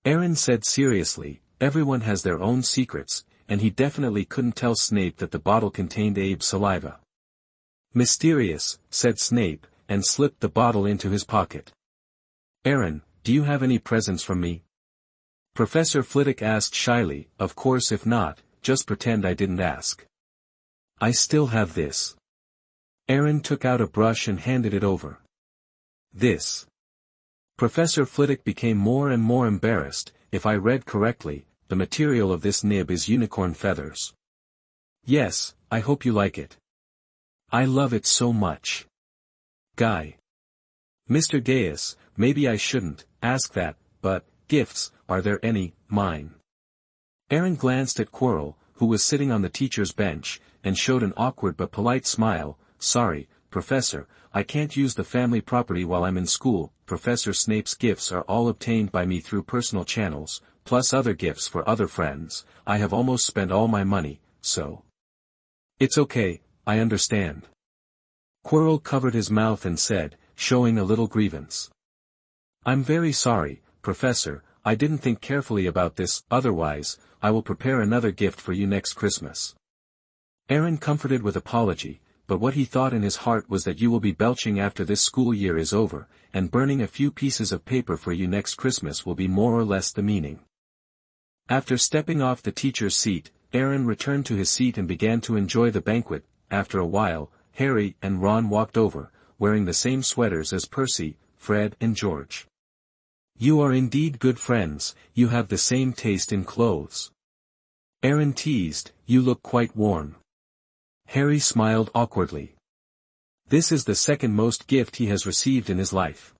Aaron said seriously, everyone has their own secrets, and he definitely couldn't tell Snape that the bottle contained Abe's saliva. Mysterious, said Snape, and slipped the bottle into his pocket. Aaron, do you have any presents from me? Professor Flitwick asked shyly. Of course, if not, just pretend I didn't ask. I still have this. Aaron took out a brush and handed it over. This. Professor Flitwick became more and more embarrassed. If I read correctly, the material of this nib is unicorn feathers. Yes, I hope you like it. I love it so much. Guy. Mr. Gaius, maybe I shouldn't ask that, but, gifts, are there any, mine? Aaron glanced at Quirrell, who was sitting on the teacher's bench, and showed an awkward but polite smile. Sorry, Professor, I can't use the family property while I'm in school. Professor Snape's gifts are all obtained by me through personal channels, plus other gifts for other friends. I have almost spent all my money, so. It's okay, I understand. Quirrell covered his mouth and said, showing a little grievance. I'm very sorry, Professor, I didn't think carefully about this. Otherwise, I will prepare another gift for you next Christmas. Aaron comforted with apology, but what he thought in his heart was that you will be belching after this school year is over, and burning a few pieces of paper for you next Christmas will be more or less the meaning. After stepping off the teacher's seat, Aaron returned to his seat and began to enjoy the banquet. After a while, Harry and Ron walked over, wearing the same sweaters as Percy, Fred and George. You are indeed good friends, you have the same taste in clothes. Aaron teased, you look quite worn. Harry smiled awkwardly. This is the second most gift he has received in his life.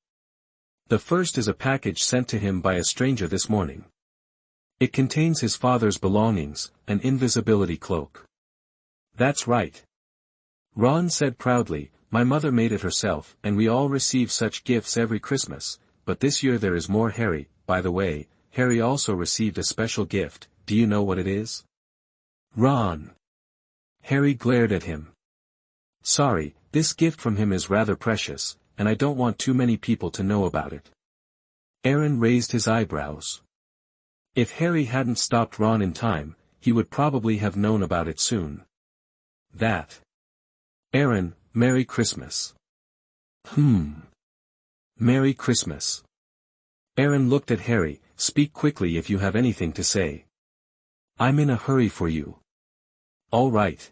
The first is a package sent to him by a stranger this morning. It contains his father's belongings, an invisibility cloak. That's right. Ron said proudly, my mother made it herself, and we all receive such gifts every Christmas, but this year there is more. Harry, by the way, Harry also received a special gift. Do you know what it is? Ron. Harry glared at him. Sorry, this gift from him is rather precious, and I don't want too many people to know about it. Aaron raised his eyebrows. If Harry hadn't stopped Ron in time, he would probably have known about it soon. That. Aaron, Merry Christmas. Merry Christmas. Aaron looked at Harry, speak quickly if you have anything to say. I'm in a hurry for you. All right.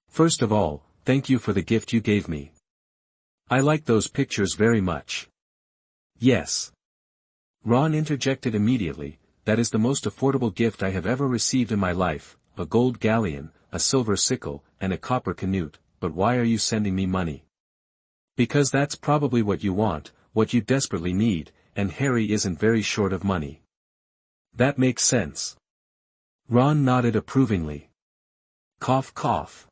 First of all, thank you for the gift you gave me. I like those pictures very much. Yes. Ron interjected immediately, that is the most affordable gift I have ever received in my life, a gold galleon, a silver sickle, and a copper canute, but why are you sending me money? Because that's probably what you want, what you desperately need, and Harry isn't very short of money. That makes sense. Ron nodded approvingly. Cough cough.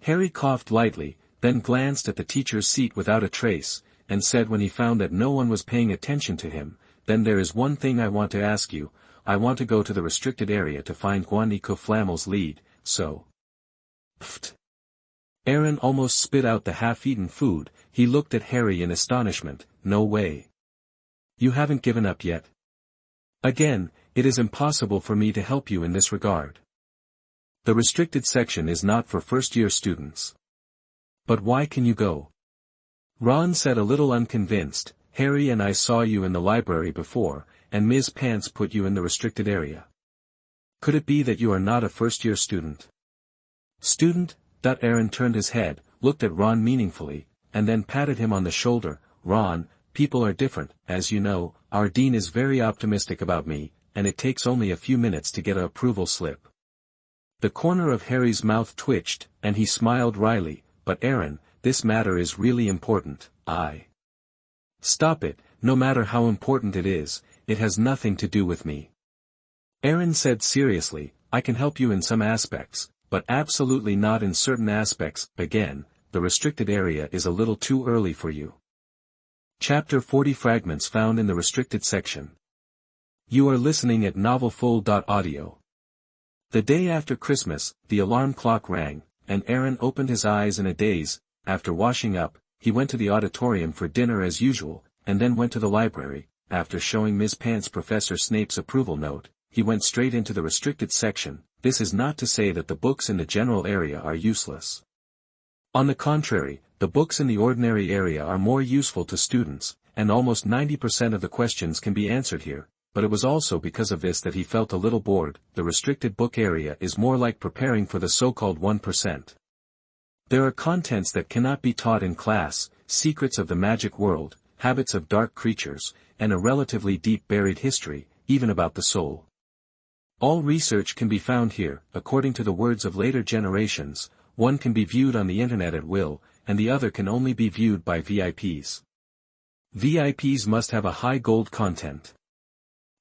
Harry coughed lightly, then glanced at the teacher's seat without a trace, and said when he found that no one was paying attention to him, "Then there is one thing I want to ask you. I want to go to the restricted area to find Flamel's lead, so." Pfft. Aaron almost spit out the half-eaten food. He looked at Harry in astonishment. "No way. You haven't given up yet?" "Again, it is impossible for me to help you in this regard. The restricted section is not for first-year students." "But why can you go?" Ron said a little unconvinced. "Harry and I saw you in the library before, and Ms. Pants put you in the restricted area. Could it be that you are not a first-year student?" "Student?" Aaron turned his head, looked at Ron meaningfully, and then patted him on the shoulder. "Ron, people are different, as you know. Our dean is very optimistic about me, and it takes only a few minutes to get an approval slip." The corner of Harry's mouth twitched, and he smiled wryly. "But Aaron, this matter is really important. Stop it, no matter how important it is, it has nothing to do with me." Aaron said seriously, "I can help you in some aspects, but absolutely not in certain aspects. Again, the restricted area is a little too early for you." Chapter 40 Fragments found in the restricted section. You are listening at novelfull.audio. The day after Christmas, the alarm clock rang, and Aaron opened his eyes in a daze. After washing up, he went to the auditorium for dinner as usual, and then went to the library. After showing Ms. Pants Professor Snape's approval note, he went straight into the restricted section. This is not to say that the books in the general area are useless. On the contrary, the books in the ordinary area are more useful to students, and almost 90% of the questions can be answered here. But it was also because of this that he felt a little bored. The restricted book area is more like preparing for the so-called 1%. There are contents that cannot be taught in class, secrets of the magic world, habits of dark creatures, and a relatively deep buried history, even about the soul. All research can be found here. According to the words of later generations, one can be viewed on the internet at will, and the other can only be viewed by VIPs. VIPs must have a high gold content.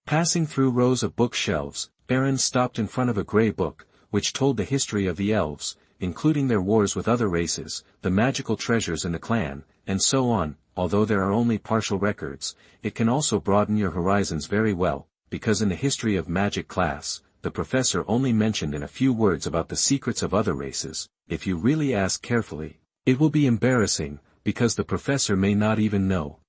Passing through rows of bookshelves, Aaron stopped in front of a grey book, which told the history of the elves, including their wars with other races, the magical treasures in the clan, and so on. Although there are only partial records, it can also broaden your horizons very well, because in the history of magic class, the professor only mentioned in a few words about the secrets of other races. If you really ask carefully, it will be embarrassing, because the professor may not even know.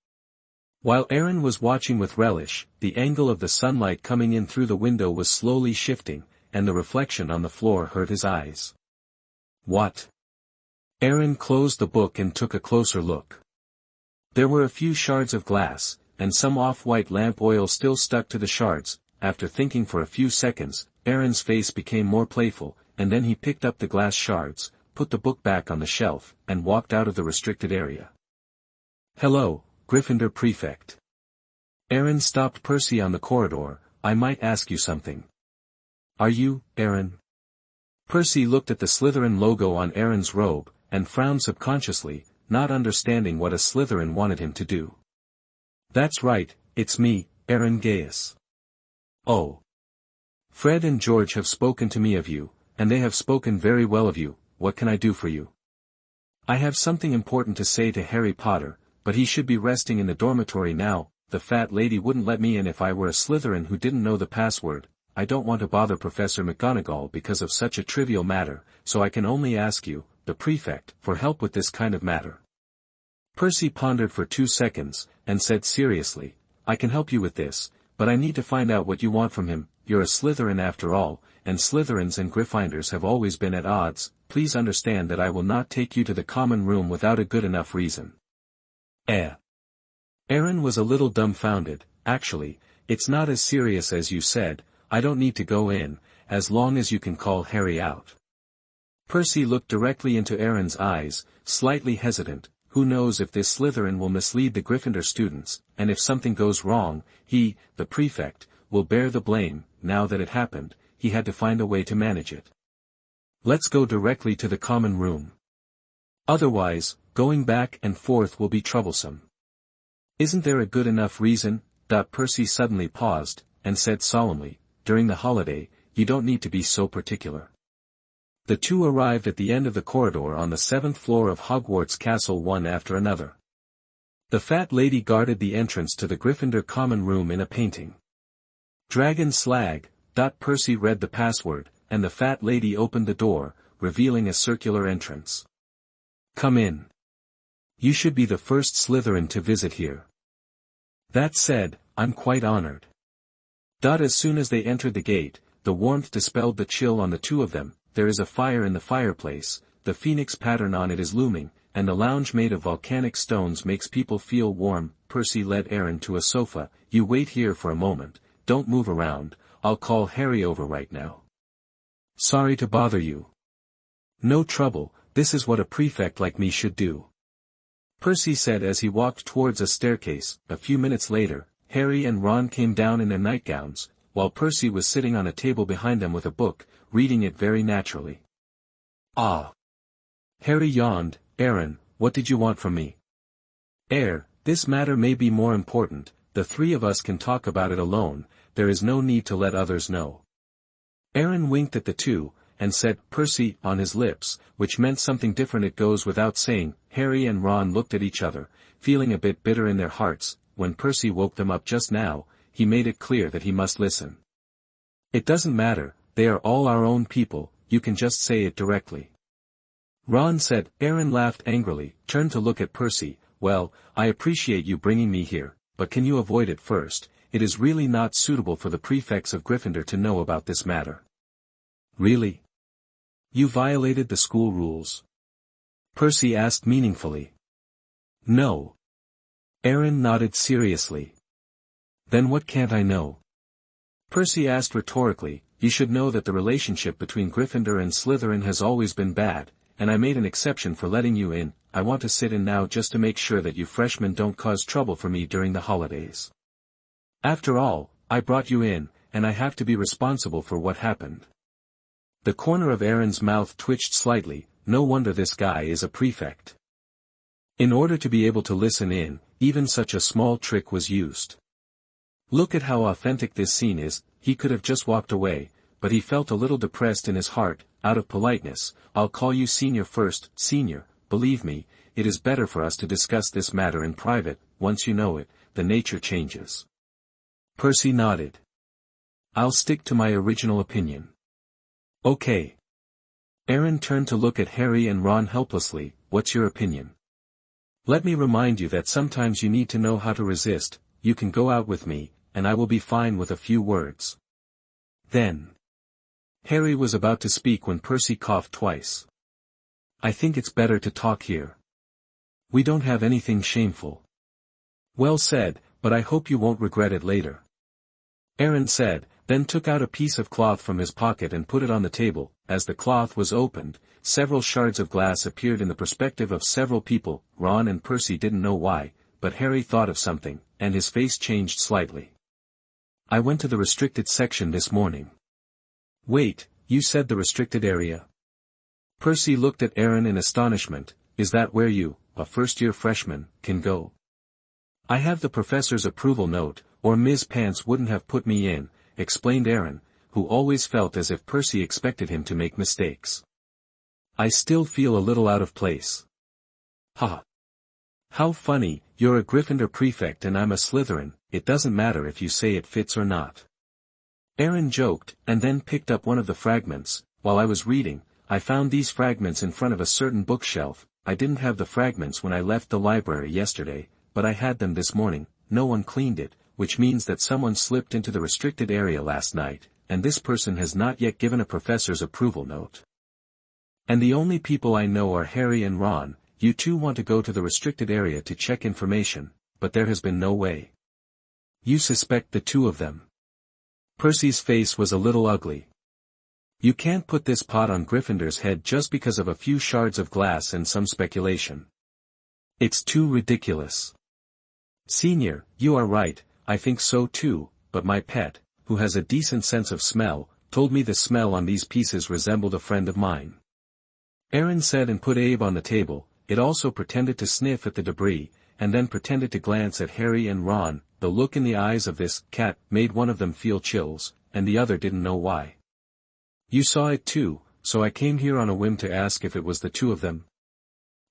While Aaron was watching with relish, the angle of the sunlight coming in through the window was slowly shifting, and the reflection on the floor hurt his eyes. What? Aaron closed the book and took a closer look. There were a few shards of glass, and some off-white lamp oil still stuck to the shards. After thinking for a few seconds, Aaron's face became more playful, and then he picked up the glass shards, put the book back on the shelf, and walked out of the restricted area. "Hello, Gryffindor Prefect." Aaron stopped Percy on the corridor. "I might ask you something." "Are you, Aaron?" Percy looked at the Slytherin logo on Aaron's robe, and frowned subconsciously, not understanding what a Slytherin wanted him to do. "That's right, it's me, Aaron Gaius." "Oh. Fred and George have spoken to me of you, and they have spoken very well of you. What can I do for you?" "I have something important to say to Harry Potter, but he should be resting in the dormitory now. The fat lady wouldn't let me in if I were a Slytherin who didn't know the password. I don't want to bother Professor McGonagall because of such a trivial matter, so I can only ask you, the prefect, for help with this kind of matter." Percy pondered for 2 seconds, and said seriously, "I can help you with this, but I need to find out what you want from him. You're a Slytherin after all, and Slytherins and Gryffindors have always been at odds. Please understand that I will not take you to the common room without a good enough reason." Aaron was a little dumbfounded. "Actually, it's not as serious as you said. I don't need to go in, as long as you can call Harry out." Percy looked directly into Aaron's eyes, slightly hesitant. Who knows if this Slytherin will mislead the Gryffindor students, and if something goes wrong, he, the prefect, will bear the blame. Now that it happened, he had to find a way to manage it. "Let's go directly to the common room. Otherwise, going back and forth will be troublesome." "Isn't there a good enough reason?" Percy suddenly paused, and said solemnly, "During the holiday, you don't need to be so particular." The two arrived at the end of the corridor on the 7th floor of Hogwarts Castle one after another. The fat lady guarded the entrance to the Gryffindor common room in a painting. "Dragon Slag." Percy read the password, and the fat lady opened the door, revealing a circular entrance. "Come in. You should be the first Slytherin to visit here." That said, "I'm quite honored." As soon as they entered the gate, the warmth dispelled the chill on the two of them. There is a fire in the fireplace, the phoenix pattern on it is looming, and the lounge made of volcanic stones makes people feel warm. Percy led Aaron to a sofa. "You wait here for a moment, don't move around, I'll call Harry over right now." "Sorry to bother you." "No trouble, this is what a prefect like me should do," Percy said as he walked towards a staircase. A few minutes later, Harry and Ron came down in their nightgowns, while Percy was sitting on a table behind them with a book, reading it very naturally. "Ah." Harry yawned. "Aaron, what did you want from me?" This matter may be more important, the three of us can talk about it alone, there is no need to let others know." Aaron winked at the two, and said, "Percy," on his lips, which meant something different it goes without saying. Harry and Ron looked at each other, feeling a bit bitter in their hearts. When Percy woke them up just now, he made it clear that he must listen. "It doesn't matter, they are all our own people, you can just say it directly." Ron said. Aaron laughed angrily, turned to look at Percy. "Well, I appreciate you bringing me here, but can you avoid it first? It is really not suitable for the prefects of Gryffindor to know about this matter." "Really? You violated the school rules?" Percy asked meaningfully. "No." Aaron nodded seriously. "Then what can't I know?" Percy asked rhetorically. "You should know that the relationship between Gryffindor and Slytherin has always been bad, and I made an exception for letting you in. I want to sit in now just to make sure that you freshmen don't cause trouble for me during the holidays. After all, I brought you in, and I have to be responsible for what happened." The corner of Aaron's mouth twitched slightly. No wonder this guy is a prefect. In order to be able to listen in, even such a small trick was used. Look at how authentic this scene is. He could have just walked away, but he felt a little depressed in his heart. Out of politeness, "I'll call you Senior first." "Senior, believe me, it is better for us to discuss this matter in private. Once you know it, the nature changes." Percy nodded. "I'll stick to my original opinion." "Okay." Aaron turned to look at Harry and Ron helplessly. "What's your opinion?" "Let me remind you that sometimes you need to know how to resist. You can go out with me, and I will be fine with a few words." Then. Harry was about to speak when Percy coughed twice. "I think it's better to talk here. We don't have anything shameful." "Well said, but I hope you won't regret it later," Aaron said, then took out a piece of cloth from his pocket and put it on the table. As the cloth was opened, several shards of glass appeared in the perspective of several people. Ron and Percy didn't know why, but Harry thought of something, and his face changed slightly. "I went to the restricted section this morning." "Wait, you said the restricted area?" Percy looked at Aaron in astonishment. "Is that where you, a first-year freshman, can go?" "I have the professor's approval note, or Ms. Pants wouldn't have put me in," explained Aaron, who always felt as if Percy expected him to make mistakes. "I still feel a little out of place." "Ha! How funny, you're a Gryffindor prefect and I'm a Slytherin, it doesn't matter if you say it fits or not." Aaron joked, and then picked up one of the fragments. "While I was reading, I found these fragments in front of a certain bookshelf. I didn't have the fragments when I left the library yesterday, but I had them this morning. No one cleaned it, which means that someone slipped into the restricted area last night, and this person has not yet given a professor's approval note. And the only people I know are Harry and Ron. You two want to go to the restricted area to check information, but there has been no way. You suspect the two of them." Percy's face was a little ugly. "You can't put this pot on Gryffindor's head just because of a few shards of glass and some speculation. It's too ridiculous." "Senior, you are right, I think so too, but my pet, who has a decent sense of smell, told me the smell on these pieces resembled a friend of mine." Aaron said and put Abe on the table. It also pretended to sniff at the debris, and then pretended to glance at Harry and Ron. the look in the eyes of this cat made one of them feel chills, and the other didn't know why. You saw it too, so I came here on a whim to ask if it was the two of them.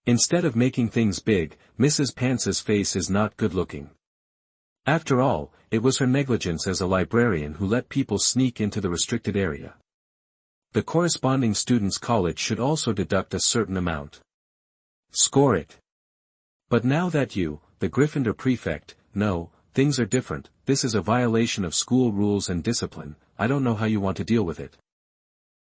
Instead of making things big, Mrs. Pance's face is not good looking. After all, it was her negligence as a librarian who let people sneak into the restricted area. The corresponding students' college should also deduct a certain amount. Score it. But now that you, the Gryffindor prefect, know, things are different, this is a violation of school rules and discipline, I don't know how you want to deal with it.